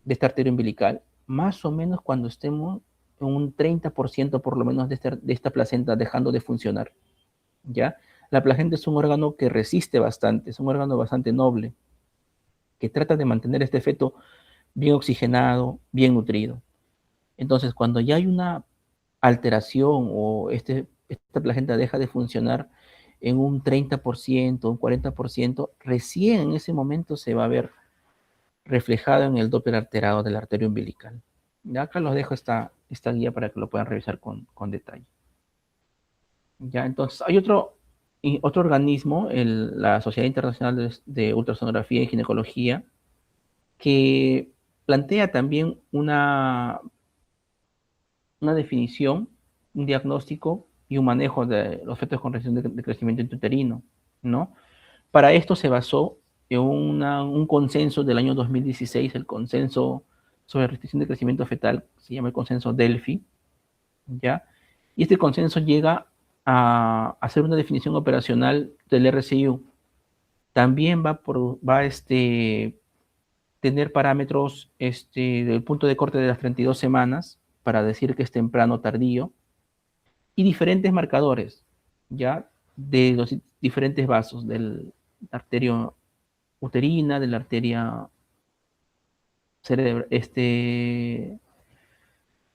de esta arteria umbilical, más o menos cuando estemos en un 30% por lo menos de esta placenta dejando de funcionar, ¿ya? La placenta es un órgano que resiste bastante, es un órgano bastante noble, que trata de mantener este feto bien oxigenado, bien nutrido. Entonces, cuando ya hay una alteración o esta placenta deja de funcionar en un 30%, un 40%, recién en ese momento se va a ver reflejado en el Doppler alterado de la arteria umbilical. Ya acá les dejo esta guía para que lo puedan revisar con detalle. Ya, entonces, hay otro organismo, la Sociedad Internacional de Ultrasonografía y Ginecología, que plantea también una definición, un diagnóstico y un manejo de los fetos con restricción de crecimiento intrauterino, ¿no? Para esto se basó un consenso del año 2016, el consenso sobre restricción de crecimiento fetal, se llama el consenso Delphi, ¿ya? Y este consenso llega a hacer una definición operacional del RCIU. También va a tener parámetros del punto de corte de las 32 semanas para decir que es temprano o tardío, y diferentes marcadores, ¿ya? De los diferentes vasos, de la arteria uterina, de la arteria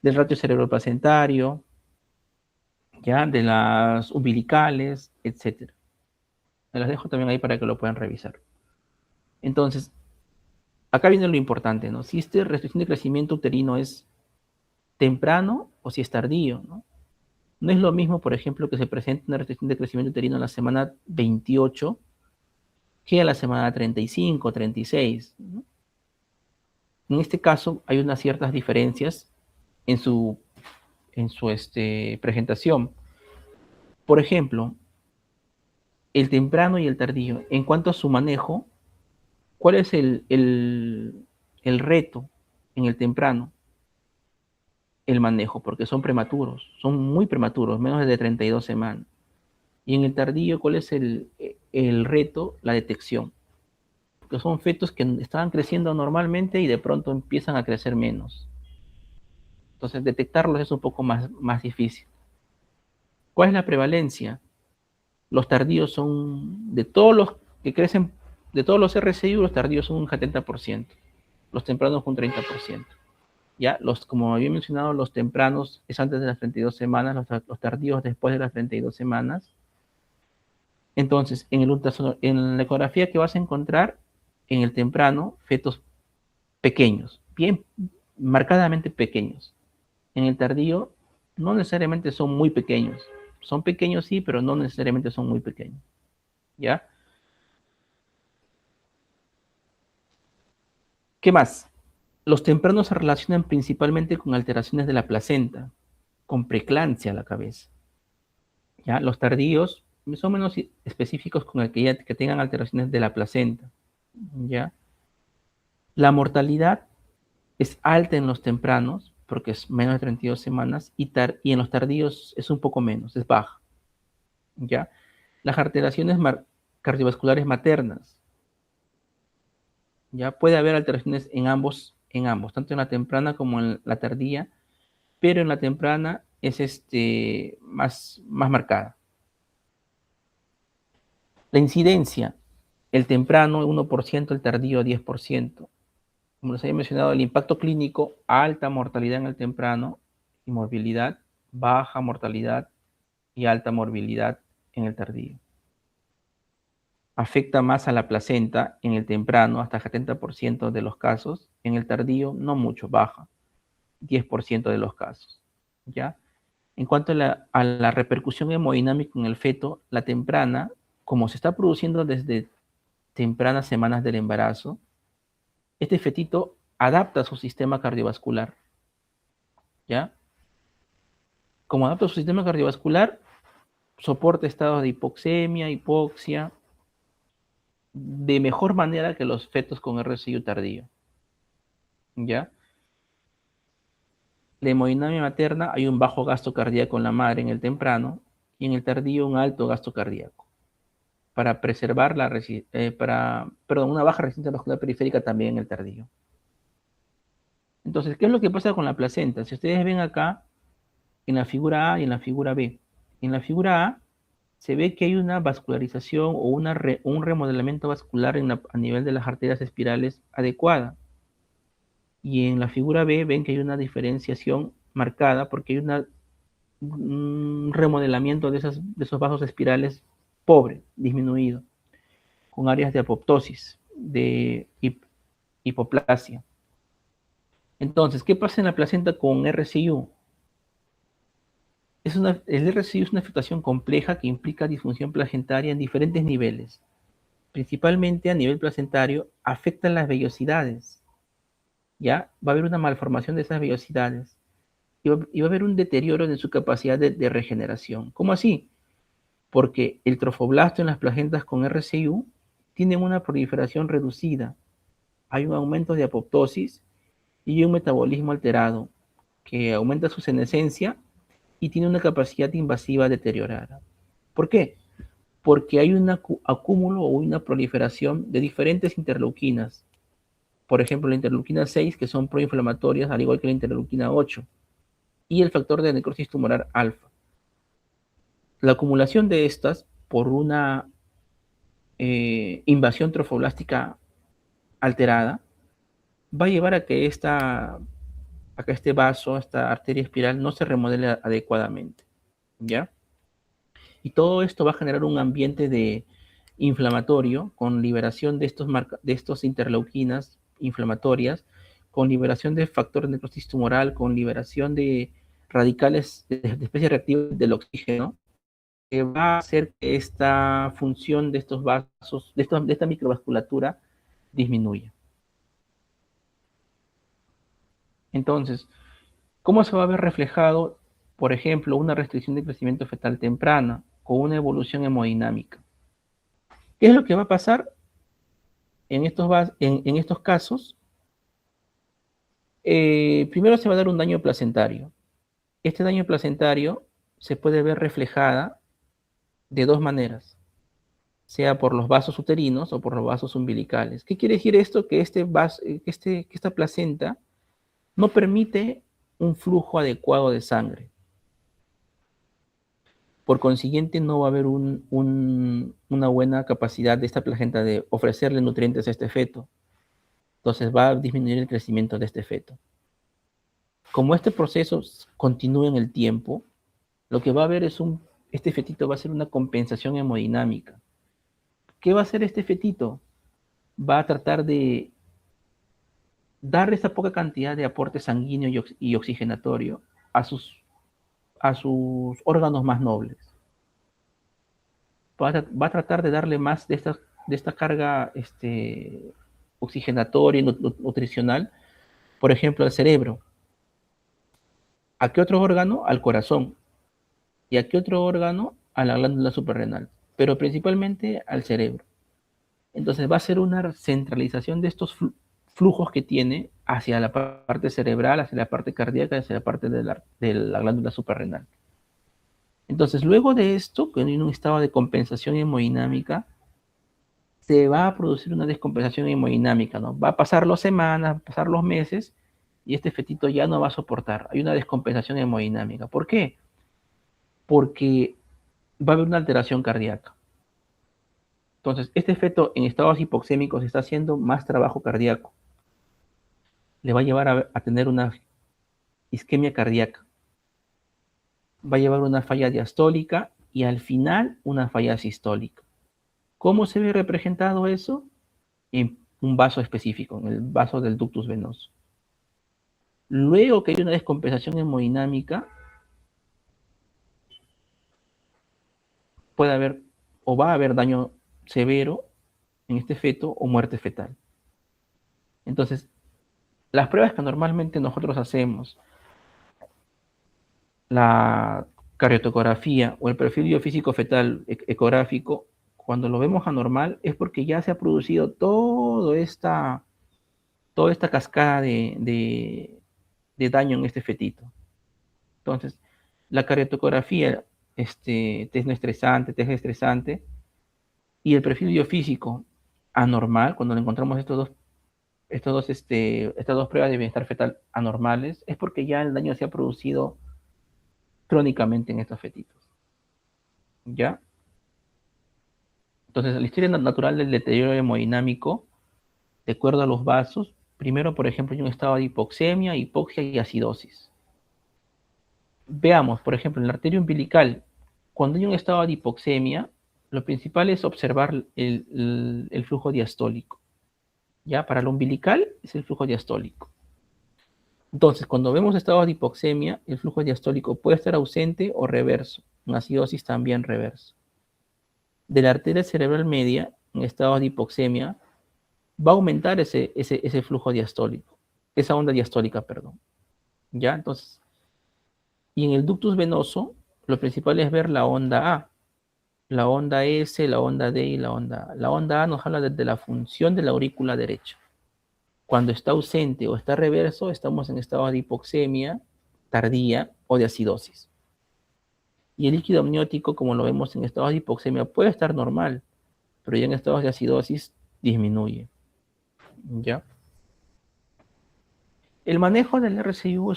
del ratio cerebroplacentario, ¿ya? De las umbilicales, etc. Me las dejo también ahí para que lo puedan revisar. Entonces, acá viene lo importante, ¿no? Si esta restricción de crecimiento uterino es temprano o si es tardío, ¿no? No es lo mismo, por ejemplo, que se presente una restricción de crecimiento uterino en la semana 28 que a la semana 35, 36, ¿no? En este caso hay unas ciertas diferencias en su presentación. Por ejemplo, el temprano y el tardío. En cuanto a su manejo, ¿cuál es el reto en el temprano? El manejo, porque son prematuros, son muy prematuros, menos de 32 semanas. Y en el tardío, ¿cuál es el reto? La detección. Porque son fetos que estaban creciendo normalmente y de pronto empiezan a crecer menos. Entonces, detectarlos es un poco más difícil. ¿Cuál es la prevalencia? Los tardíos son, de todos los que crecen, de todos los RCIU, los tardíos son un 70%, los tempranos un 30%. Ya, como había mencionado, los tempranos es antes de las 32 semanas, los tardíos después de las 32 semanas. Entonces, en la ecografía que vas a encontrar, en el temprano, fetos pequeños, bien marcadamente pequeños. En el tardío, no necesariamente son muy pequeños. Son pequeños, sí, pero no necesariamente son muy pequeños. ¿Ya? ¿Qué más? Los tempranos se relacionan principalmente con alteraciones de la placenta, con preeclampsia a la cabeza. ¿Ya? Los tardíos son menos específicos con el que tengan alteraciones de la placenta. ¿Ya? La mortalidad es alta en los tempranos, porque es menos de 32 semanas, y en los tardíos es un poco menos, es baja. ¿Ya? Las alteraciones cardiovasculares maternas. Ya puede haber alteraciones en ambos, tanto en la temprana como en la tardía, pero en la temprana es más marcada. La incidencia, el temprano 1%, el tardío 10%. Como les había mencionado, el impacto clínico, alta mortalidad en el temprano y morbilidad, baja mortalidad y alta morbilidad en el tardío. Afecta más a la placenta en el temprano, hasta el 70% de los casos. En el tardío, no mucho, baja, 10% de los casos. ¿Ya? En cuanto a la repercusión hemodinámica en el feto, la temprana, como se está produciendo desde tempranas semanas del embarazo, este fetito adapta su sistema cardiovascular. ¿Ya? Como adapta su sistema cardiovascular, soporta estados de hipoxemia, hipoxia, de mejor manera que los fetos con RCIU tardío. ¿Ya? La hemodinamia materna, hay un bajo gasto cardíaco en la madre en el temprano y en el tardío un alto gasto cardíaco. Para preservar una baja resistencia vascular periférica también en el tardío. Entonces, ¿qué es lo que pasa con la placenta? Si ustedes ven acá, en la figura A y en la figura B. En la figura A se ve que hay una vascularización o un remodelamiento vascular a nivel de las arterias espirales adecuada. Y en la figura B ven que hay una diferenciación marcada porque hay un remodelamiento de esos vasos espirales pobre, disminuido, con áreas de apoptosis, de hipoplasia. Entonces, ¿qué pasa en la placenta con RCIU? El RCIU es una afectación compleja que implica disfunción placentaria en diferentes niveles. Principalmente a nivel placentario, afectan las vellosidades. ¿Ya? Va a haber una malformación de esas vellosidades. Y va a haber un deterioro en su capacidad de regeneración. ¿Cómo así? Porque el trofoblasto en las placentas con RCIU tienen una proliferación reducida, hay un aumento de apoptosis y un metabolismo alterado que aumenta su senescencia y tiene una capacidad invasiva deteriorada. ¿Por qué? Porque hay un acúmulo o una proliferación de diferentes interleuquinas. Por ejemplo, la interleuquina 6, que son proinflamatorias, al igual que la interleuquina 8, y el factor de necrosis tumoral alfa. La acumulación de estas por una invasión trofoblástica alterada va a llevar a que este vaso, esta arteria espiral, no se remodele adecuadamente, ¿ya? Y todo esto va a generar un ambiente de inflamatorio con liberación de estos interleuquinas inflamatorias, con liberación de factor de necrosis tumoral, con liberación de radicales de especie reactiva del oxígeno, que va a hacer que esta función de estos vasos, de esta microvasculatura, disminuya. Entonces, ¿cómo se va a ver reflejado, por ejemplo, una restricción de crecimiento fetal temprana con una evolución hemodinámica? ¿Qué es lo que va a pasar en estos casos? Primero se va a dar un daño placentario. Este daño placentario se puede ver reflejada de dos maneras, sea por los vasos uterinos o por los vasos umbilicales. ¿Qué quiere decir esto? Que esta placenta no permite un flujo adecuado de sangre. Por consiguiente, no va a haber una buena capacidad de esta placenta de ofrecerle nutrientes a este feto. Entonces va a disminuir el crecimiento de este feto. Como este proceso continúa en el tiempo, lo que va a haber es este fetito va a ser una compensación hemodinámica. ¿Qué va a hacer este fetito? Va a tratar de darle esa poca cantidad de aporte sanguíneo y oxigenatorio a sus órganos más nobles. Va a tratar de darle más de esta carga oxigenatoria y nutricional, por ejemplo, al cerebro. ¿A qué otro órgano? Al corazón. ¿Y a qué otro órgano? A la glándula suprarrenal, pero principalmente al cerebro. Entonces va a ser una centralización de estos flujos que tiene hacia la parte cerebral, hacia la parte cardíaca, hacia la parte de la glándula suprarrenal. Entonces, luego de esto, en un estado de compensación hemodinámica, se va a producir una descompensación hemodinámica, ¿no? Va a pasar las semanas, pasar los meses, y este fetito ya no va a soportar. Hay una descompensación hemodinámica. ¿Por qué? Porque va a haber una alteración cardíaca. Entonces, este feto en estados hipoxémicos está haciendo más trabajo cardíaco. Le va a llevar a tener una isquemia cardíaca. Va a llevar una falla diastólica y al final una falla sistólica. ¿Cómo se ve representado eso? En un vaso específico, en el vaso del ductus venoso. Luego que hay una descompensación hemodinámica, puede haber o va a haber daño severo en este feto o muerte fetal. Entonces, las pruebas que normalmente nosotros hacemos, la cardiotocografía o el perfil biofísico fetal ecográfico, cuando lo vemos anormal es porque ya se ha producido toda esta cascada de daño en este fetito. Entonces, la cardiotocografía, test no estresante, test estresante, y el perfil biofísico anormal, cuando encontramos estas dos pruebas de bienestar fetal anormales, es porque ya el daño se ha producido crónicamente en estos fetitos. ¿Ya? Entonces, la historia natural del deterioro hemodinámico, de acuerdo a los vasos, primero, por ejemplo, hay un estado de hipoxemia, hipoxia y acidosis. Veamos, por ejemplo, en la arteria umbilical, cuando hay un estado de hipoxemia, lo principal es observar el flujo diastólico. ¿Ya? Para el umbilical es el flujo diastólico. Entonces, cuando vemos estados de hipoxemia, el flujo diastólico puede estar ausente o reverso. En acidosis también reverso. De la arteria cerebral media, en estado de hipoxemia, va a aumentar ese flujo diastólico, esa onda diastólica, perdón. ¿Ya? Entonces, y en el ductus venoso, lo principal es ver la onda A. la onda S, la onda D y la onda A. La onda A nos habla de la función de la aurícula derecha. Cuando está ausente o está reverso, estamos en estado de hipoxemia tardía o de acidosis. Y el líquido amniótico, como lo vemos en estados de hipoxemia, puede estar normal, pero ya en estados de acidosis disminuye. ¿Ya? El manejo del RCIU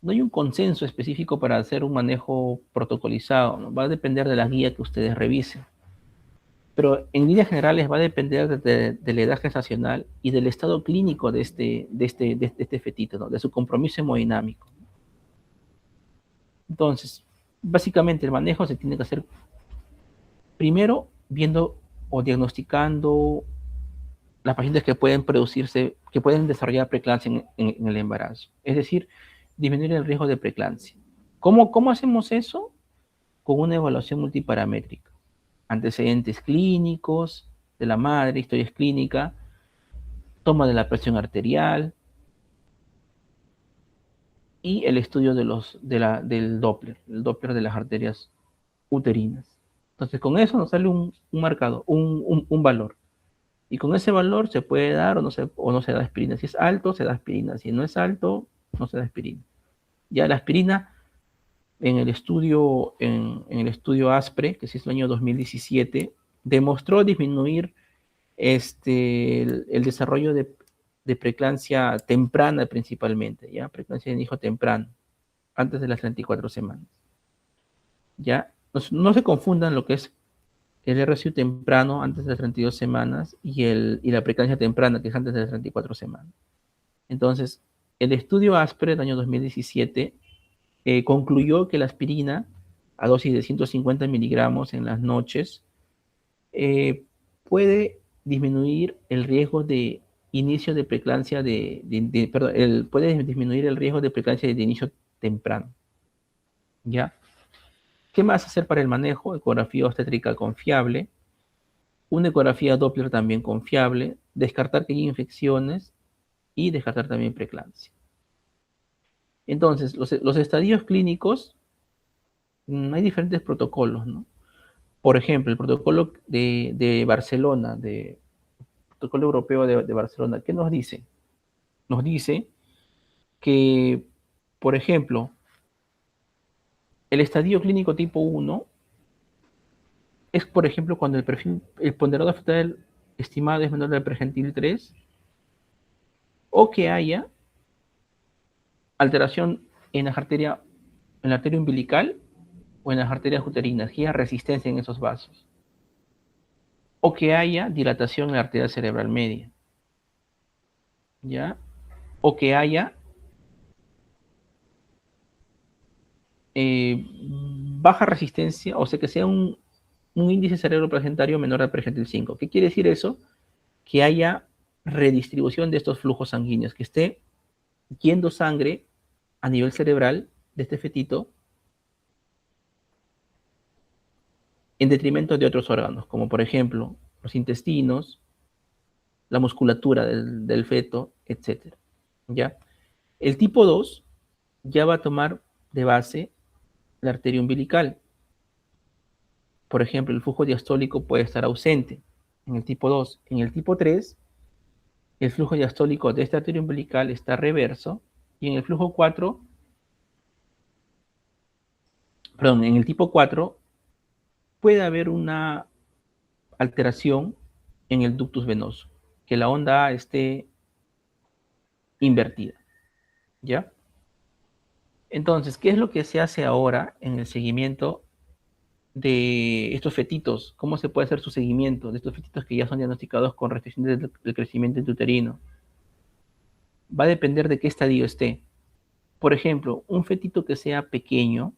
no hay un consenso específico para hacer un manejo protocolizado, ¿no? Va a depender de la guía que ustedes revisen. Pero en líneas generales va a depender de la edad gestacional y del estado clínico de este fetito, ¿no? De su compromiso hemodinámico. Entonces, básicamente el manejo se tiene que hacer primero viendo o diagnosticando las pacientes que pueden producirse, que pueden desarrollar preeclampsia en el embarazo. Es decir, disminuir el riesgo de preeclampsia. ¿Cómo hacemos eso? Con una evaluación multiparamétrica. Antecedentes clínicos de la madre, historias clínicas, toma de la presión arterial y el estudio del Doppler, el Doppler de las arterias uterinas. Entonces, con eso nos sale un marcador, un valor. Y con ese valor se puede dar o no se da aspirina. Si es alto, se da aspirina. Si no es alto, no se da aspirina. Ya la aspirina, en el estudio ASPRE, que se hizo en el año 2017, demostró disminuir el desarrollo de preeclampsia temprana principalmente, ¿ya? Preeclampsia en hijo temprano, antes de las 34 semanas. ¿Ya? No se confundan lo que es el RCIU temprano, antes de las 32 semanas, y la preeclampsia temprana, que es antes de las 34 semanas. Entonces, el estudio ASPRE del año 2017 concluyó que la aspirina a dosis de 150 miligramos en las noches puede disminuir el riesgo de inicio de preeclampsia puede disminuir el riesgo de preeclampsia de inicio temprano. ¿Ya? ¿Qué más hacer para el manejo? Ecografía obstétrica confiable, una ecografía Doppler también confiable, descartar que hay infecciones y descartar también preeclampsia. Entonces, los estadios clínicos, hay diferentes protocolos, ¿no? Por ejemplo, el protocolo de Barcelona, protocolo europeo de Barcelona, ¿qué nos dice? Nos dice que, por ejemplo, el estadio clínico tipo 1 es, por ejemplo, cuando el ponderado fetal estimado es menor del percentil 3 o que haya alteración en la arteria umbilical o en las arterias uterinas, que haya resistencia en esos vasos, o que haya dilatación en la arteria cerebral media, ¿ya? O que haya baja resistencia, o sea, que sea un índice cerebroplacentario menor al percentil 5. ¿Qué quiere decir eso? Que haya redistribución de estos flujos sanguíneos, que esté yendo sangre a nivel cerebral de este fetito en detrimento de otros órganos, como por ejemplo los intestinos, la musculatura del feto, etc. ¿Ya? El tipo 2 ya va a tomar de base la arteria umbilical. Por ejemplo, el flujo diastólico puede estar ausente en el tipo 2. En el tipo 3, el flujo diastólico de esta arteria umbilical está reverso. Y en el flujo 4, perdón, en el tipo 4 puede haber una alteración en el ductus venoso, que la onda A esté invertida, ¿ya? Entonces, ¿qué es lo que se hace ahora en el seguimiento de estos fetitos? ¿Cómo se puede hacer su seguimiento de estos fetitos que ya son diagnosticados con restricciones del crecimiento intrauterino? Va a depender de qué estadio esté. Por ejemplo, un fetito que sea pequeño,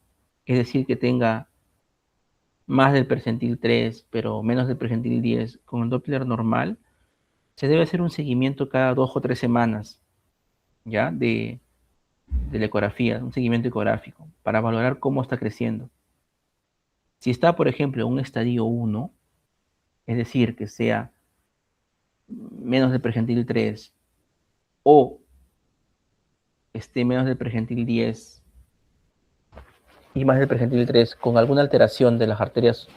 es decir, que tenga más del percentil 3, pero menos del percentil 10, con el Doppler normal, se debe hacer un seguimiento cada 2 o 3 semanas, ¿ya? De la ecografía, un seguimiento ecográfico, para valorar cómo está creciendo. Si está, por ejemplo, en un estadio 1, es decir, que sea menos del percentil 3 o esté menos del percentil 10 y más del percentil 3 con alguna alteración de las arterias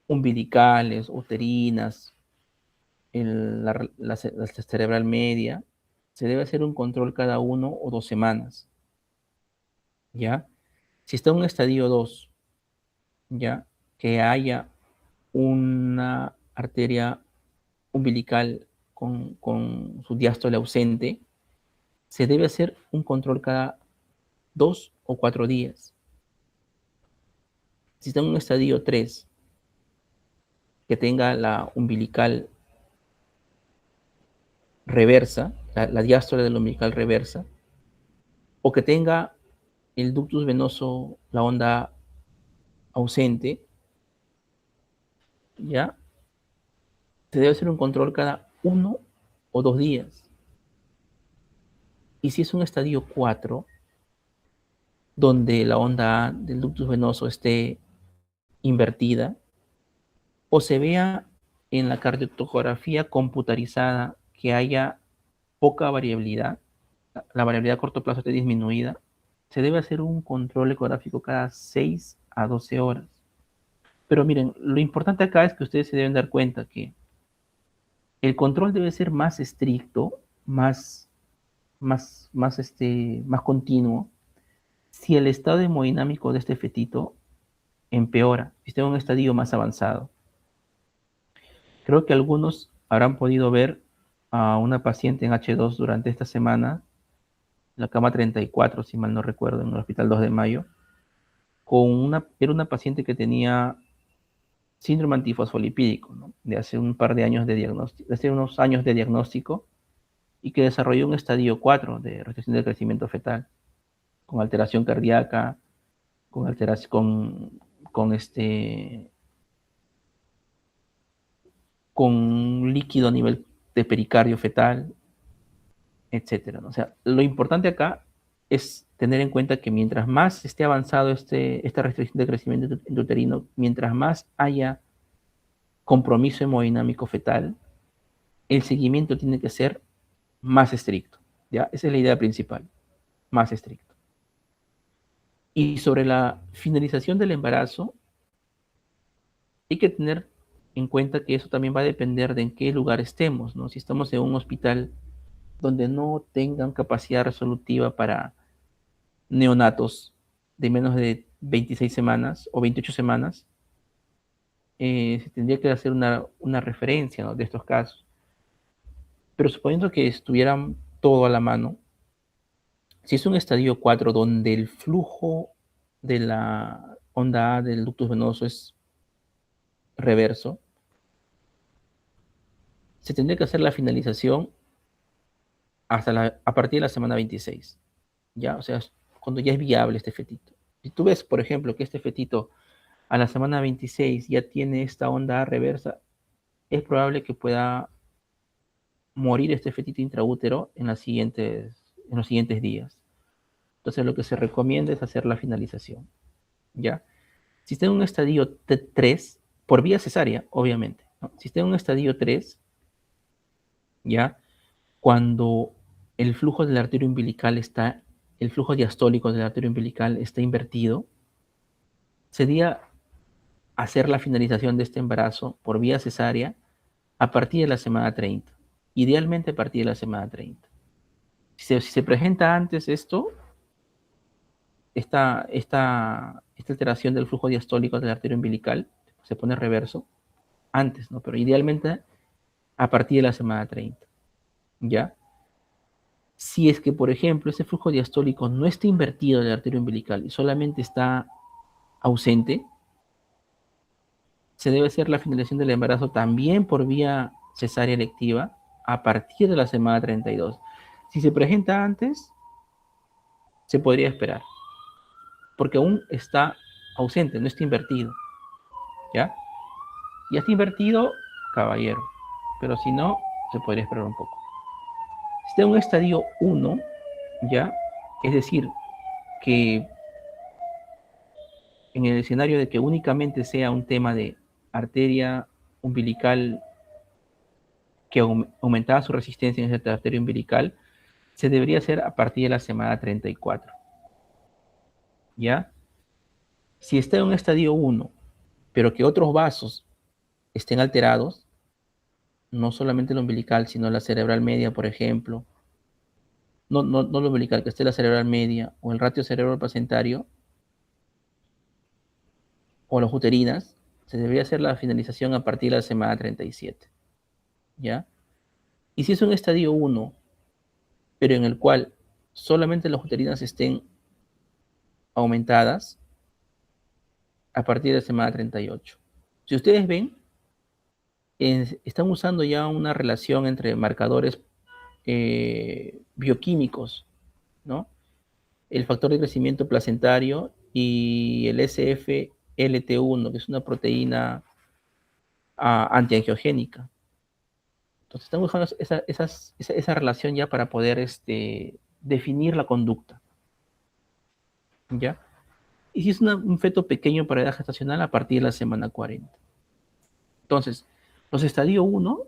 umbilicales, uterinas, la cerebral media, se debe hacer un control cada 1 o 2 semanas, ¿ya? Si está en un estadio 2, ¿ya? Que haya una arteria umbilical con su diástole ausente, se debe hacer un control cada 2 o 4 días. Si está en un estadio 3, que tenga la umbilical reversa, la diástole del umbilical reversa, o que tenga el ductus venoso, la onda ausente, ¿ya? Se debe hacer un control cada 1 o 2 días. Y si es un estadio 4, donde la onda A del ductus venoso esté invertida, o se vea en la cardiotocografía computarizada que haya poca variabilidad, la variabilidad a corto plazo esté disminuida, se debe hacer un control ecográfico cada 6 a 12 horas. Pero miren, lo importante acá es que ustedes se deben dar cuenta que el control debe ser más estricto, más continuo, si el estado hemodinámico de este fetito empeora, si está en un estadio más avanzado. Creo que algunos habrán podido ver a una paciente en H2 durante esta semana, la cama 34, si mal no recuerdo, en el Hospital 2 de Mayo, era una paciente que tenía síndrome antifosfolipídico, ¿no? De hace un par de años de diagnóstico, de hace unos años de diagnóstico, y que desarrolló un estadio 4 de restricción del crecimiento fetal, con alteración cardíaca, con alteración, con líquido a nivel de pericardio fetal, etcétera, ¿no? O sea, lo importante acá es tener en cuenta que mientras más esté avanzado esta restricción de crecimiento intrauterino, mientras más haya compromiso hemodinámico fetal, el seguimiento tiene que ser más estricto, ¿ya? Esa es la idea principal, más estricto. Y sobre la finalización del embarazo, hay que tener en cuenta que eso también va a depender de en qué lugar estemos, ¿no? Si estamos en un hospital donde no tengan capacidad resolutiva para neonatos de menos de 26 semanas o 28 semanas, se tendría que hacer una referencia, ¿no?, de estos casos. Pero suponiendo que estuvieran todo a la mano, si es un estadio 4 donde el flujo de la onda A del ductus venoso es reverso, se tendría que hacer la finalización a partir de la semana 26, ¿ya? O sea, cuando ya es viable este fetito. Si tú ves, por ejemplo, que este fetito a la semana 26 ya tiene esta onda A reversa, es probable que pueda morir este fetito intraútero en los siguientes días. Entonces lo que se recomienda es hacer la finalización, ¿ya? Si está en un estadio 3, por vía cesárea, obviamente, ¿no? Si está en un estadio 3, ¿ya? Cuando el flujo de la arteria umbilical el flujo diastólico de la arteria umbilical está invertido, sería hacer la finalización de este embarazo por vía cesárea a partir de la semana 30, idealmente a partir de la semana 30. Si se presenta antes esta alteración del flujo diastólico de la arteria umbilical, se pone reverso antes, ¿no? Pero idealmente a partir de la semana 30, ¿ya? Si es que, por ejemplo, ese flujo diastólico no está invertido de la arteria umbilical y solamente está ausente, se debe hacer la finalización del embarazo también por vía cesárea electiva a partir de la semana 32. Si se presenta antes, se podría esperar, porque aún está ausente, no está invertido, ¿ya? Ya está invertido, caballero, pero si no, se podría esperar un poco. Si está en un estadio 1, ¿ya? Es decir, que en el escenario de que únicamente sea un tema de arteria umbilical que aumentaba su resistencia en esta arteria umbilical, se debería hacer a partir de la semana 34, ¿ya? Si está en un estadio 1, pero que otros vasos estén alterados, no solamente el umbilical, sino la cerebral media, por ejemplo, no el umbilical, que esté la cerebral media o el ratio cerebral placentario o las uterinas, se debería hacer la finalización a partir de la semana 37, ¿ya? Y si es un estadio 1, pero en el cual solamente las uterinas estén aumentadas, a partir de la semana 38. Si ustedes ven, están usando ya una relación entre marcadores bioquímicos, ¿no? El factor de crecimiento placentario y el SFLT1, que es una proteína antiangiogénica. Entonces están usando esa relación ya para poder definir la conducta, ¿ya? Y si es un feto pequeño para edad gestacional, a partir de la semana 40. Entonces, los estadio 1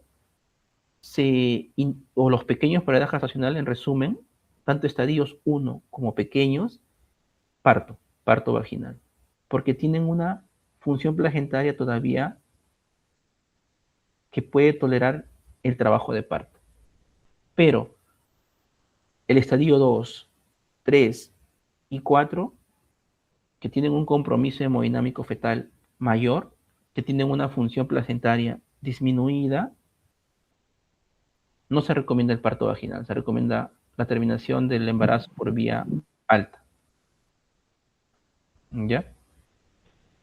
o los pequeños para edad gestacional, en resumen, tanto estadios 1 como pequeños, parto vaginal, porque tienen una función placentaria todavía que puede tolerar el trabajo de parto. Pero el estadio 2, 3 y 4, que tienen un compromiso hemodinámico fetal mayor, que tienen una función placentaria disminuida, no se recomienda el parto vaginal, se recomienda la terminación del embarazo por vía alta. ¿Ya?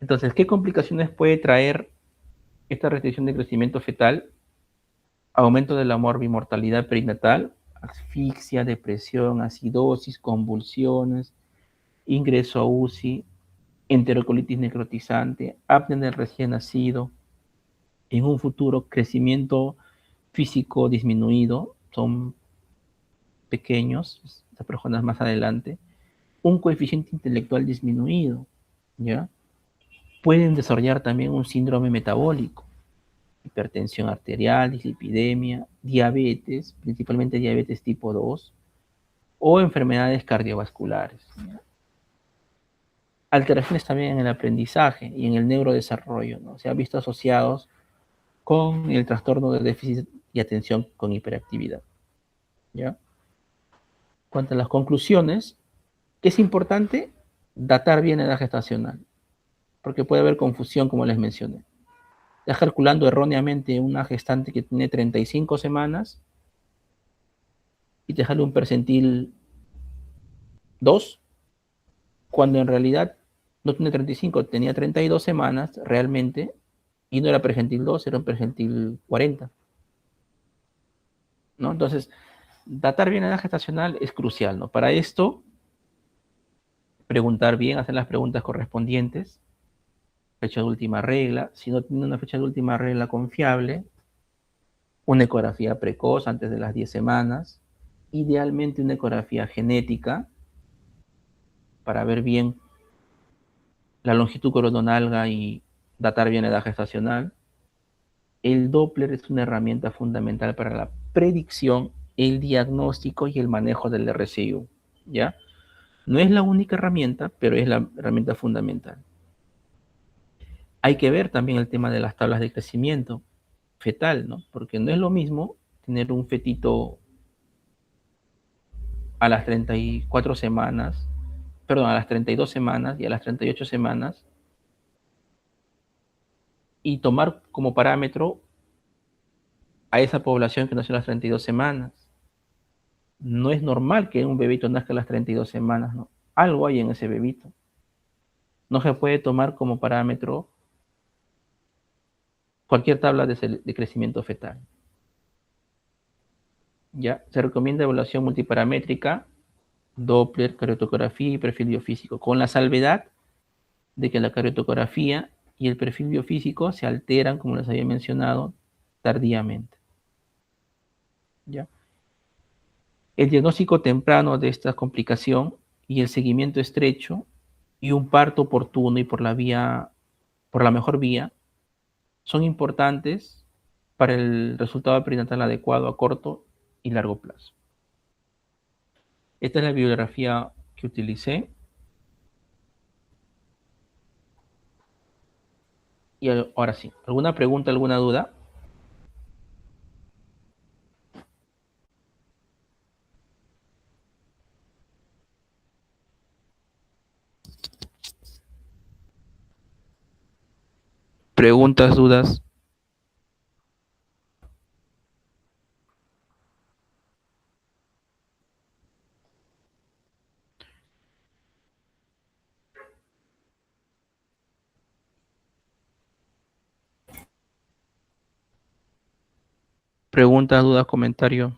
Entonces, ¿qué complicaciones puede traer esta restricción de crecimiento fetal? Aumento de la morbimortalidad perinatal, asfixia, depresión, acidosis, convulsiones, ingreso a UCI, enterocolitis necrotizante, apnea del recién nacido, en un futuro crecimiento físico disminuido, son pequeños, estas personas más adelante, un coeficiente intelectual disminuido, ¿ya? Pueden desarrollar también un síndrome metabólico, hipertensión arterial, dislipidemia, diabetes, principalmente diabetes tipo 2, o enfermedades cardiovasculares. Alteraciones también en el aprendizaje y en el neurodesarrollo, ¿no? Se han visto asociados con el trastorno de déficit y atención con hiperactividad, ¿ya? Cuanto a las conclusiones, ¿qué es importante? Datar bien la edad gestacional, porque puede haber confusión, como les mencioné. Estás calculando erróneamente una gestante que tiene 35 semanas y te sale un percentil 2, cuando en realidad no tiene 35, tenía 32 semanas realmente, y no era percentil 2, era un percentil 40, ¿no? Entonces, datar bien la edad gestacional es crucial, ¿no? Para esto, preguntar bien, hacer las preguntas correspondientes, fecha de última regla, si no tiene una fecha de última regla confiable, una ecografía precoz antes de las 10 semanas, idealmente una ecografía genética para ver bien la longitud coronalga y datar bien la edad gestacional. El Doppler es una herramienta fundamental para la predicción, el diagnóstico y el manejo del RCIU, ¿ya? No es la única herramienta, pero es la herramienta fundamental. Hay que ver también el tema de las tablas de crecimiento fetal, ¿no? Porque no es lo mismo tener un fetito a las 34 semanas, perdón, a las 32 semanas y a las 38 semanas, y tomar como parámetro a esa población que nació a las 32 semanas. No es normal que un bebito nazca a las 32 semanas, ¿no? Algo hay en ese bebito. No se puede tomar como parámetro cualquier tabla de crecimiento fetal. ¿Ya? Se recomienda evaluación multiparamétrica, Doppler, cariotografía y perfil biofísico, con la salvedad de que la cariotografía y el perfil biofísico se alteran, como les había mencionado, tardíamente. ¿Ya? El diagnóstico temprano de esta complicación y el seguimiento estrecho y un parto oportuno y por la mejor vía, son importantes para el resultado perinatal adecuado a corto y largo plazo. Esta es la bibliografía que utilicé. Y ahora sí, ¿alguna pregunta, alguna duda? Preguntas, dudas. Preguntas, dudas, comentarios.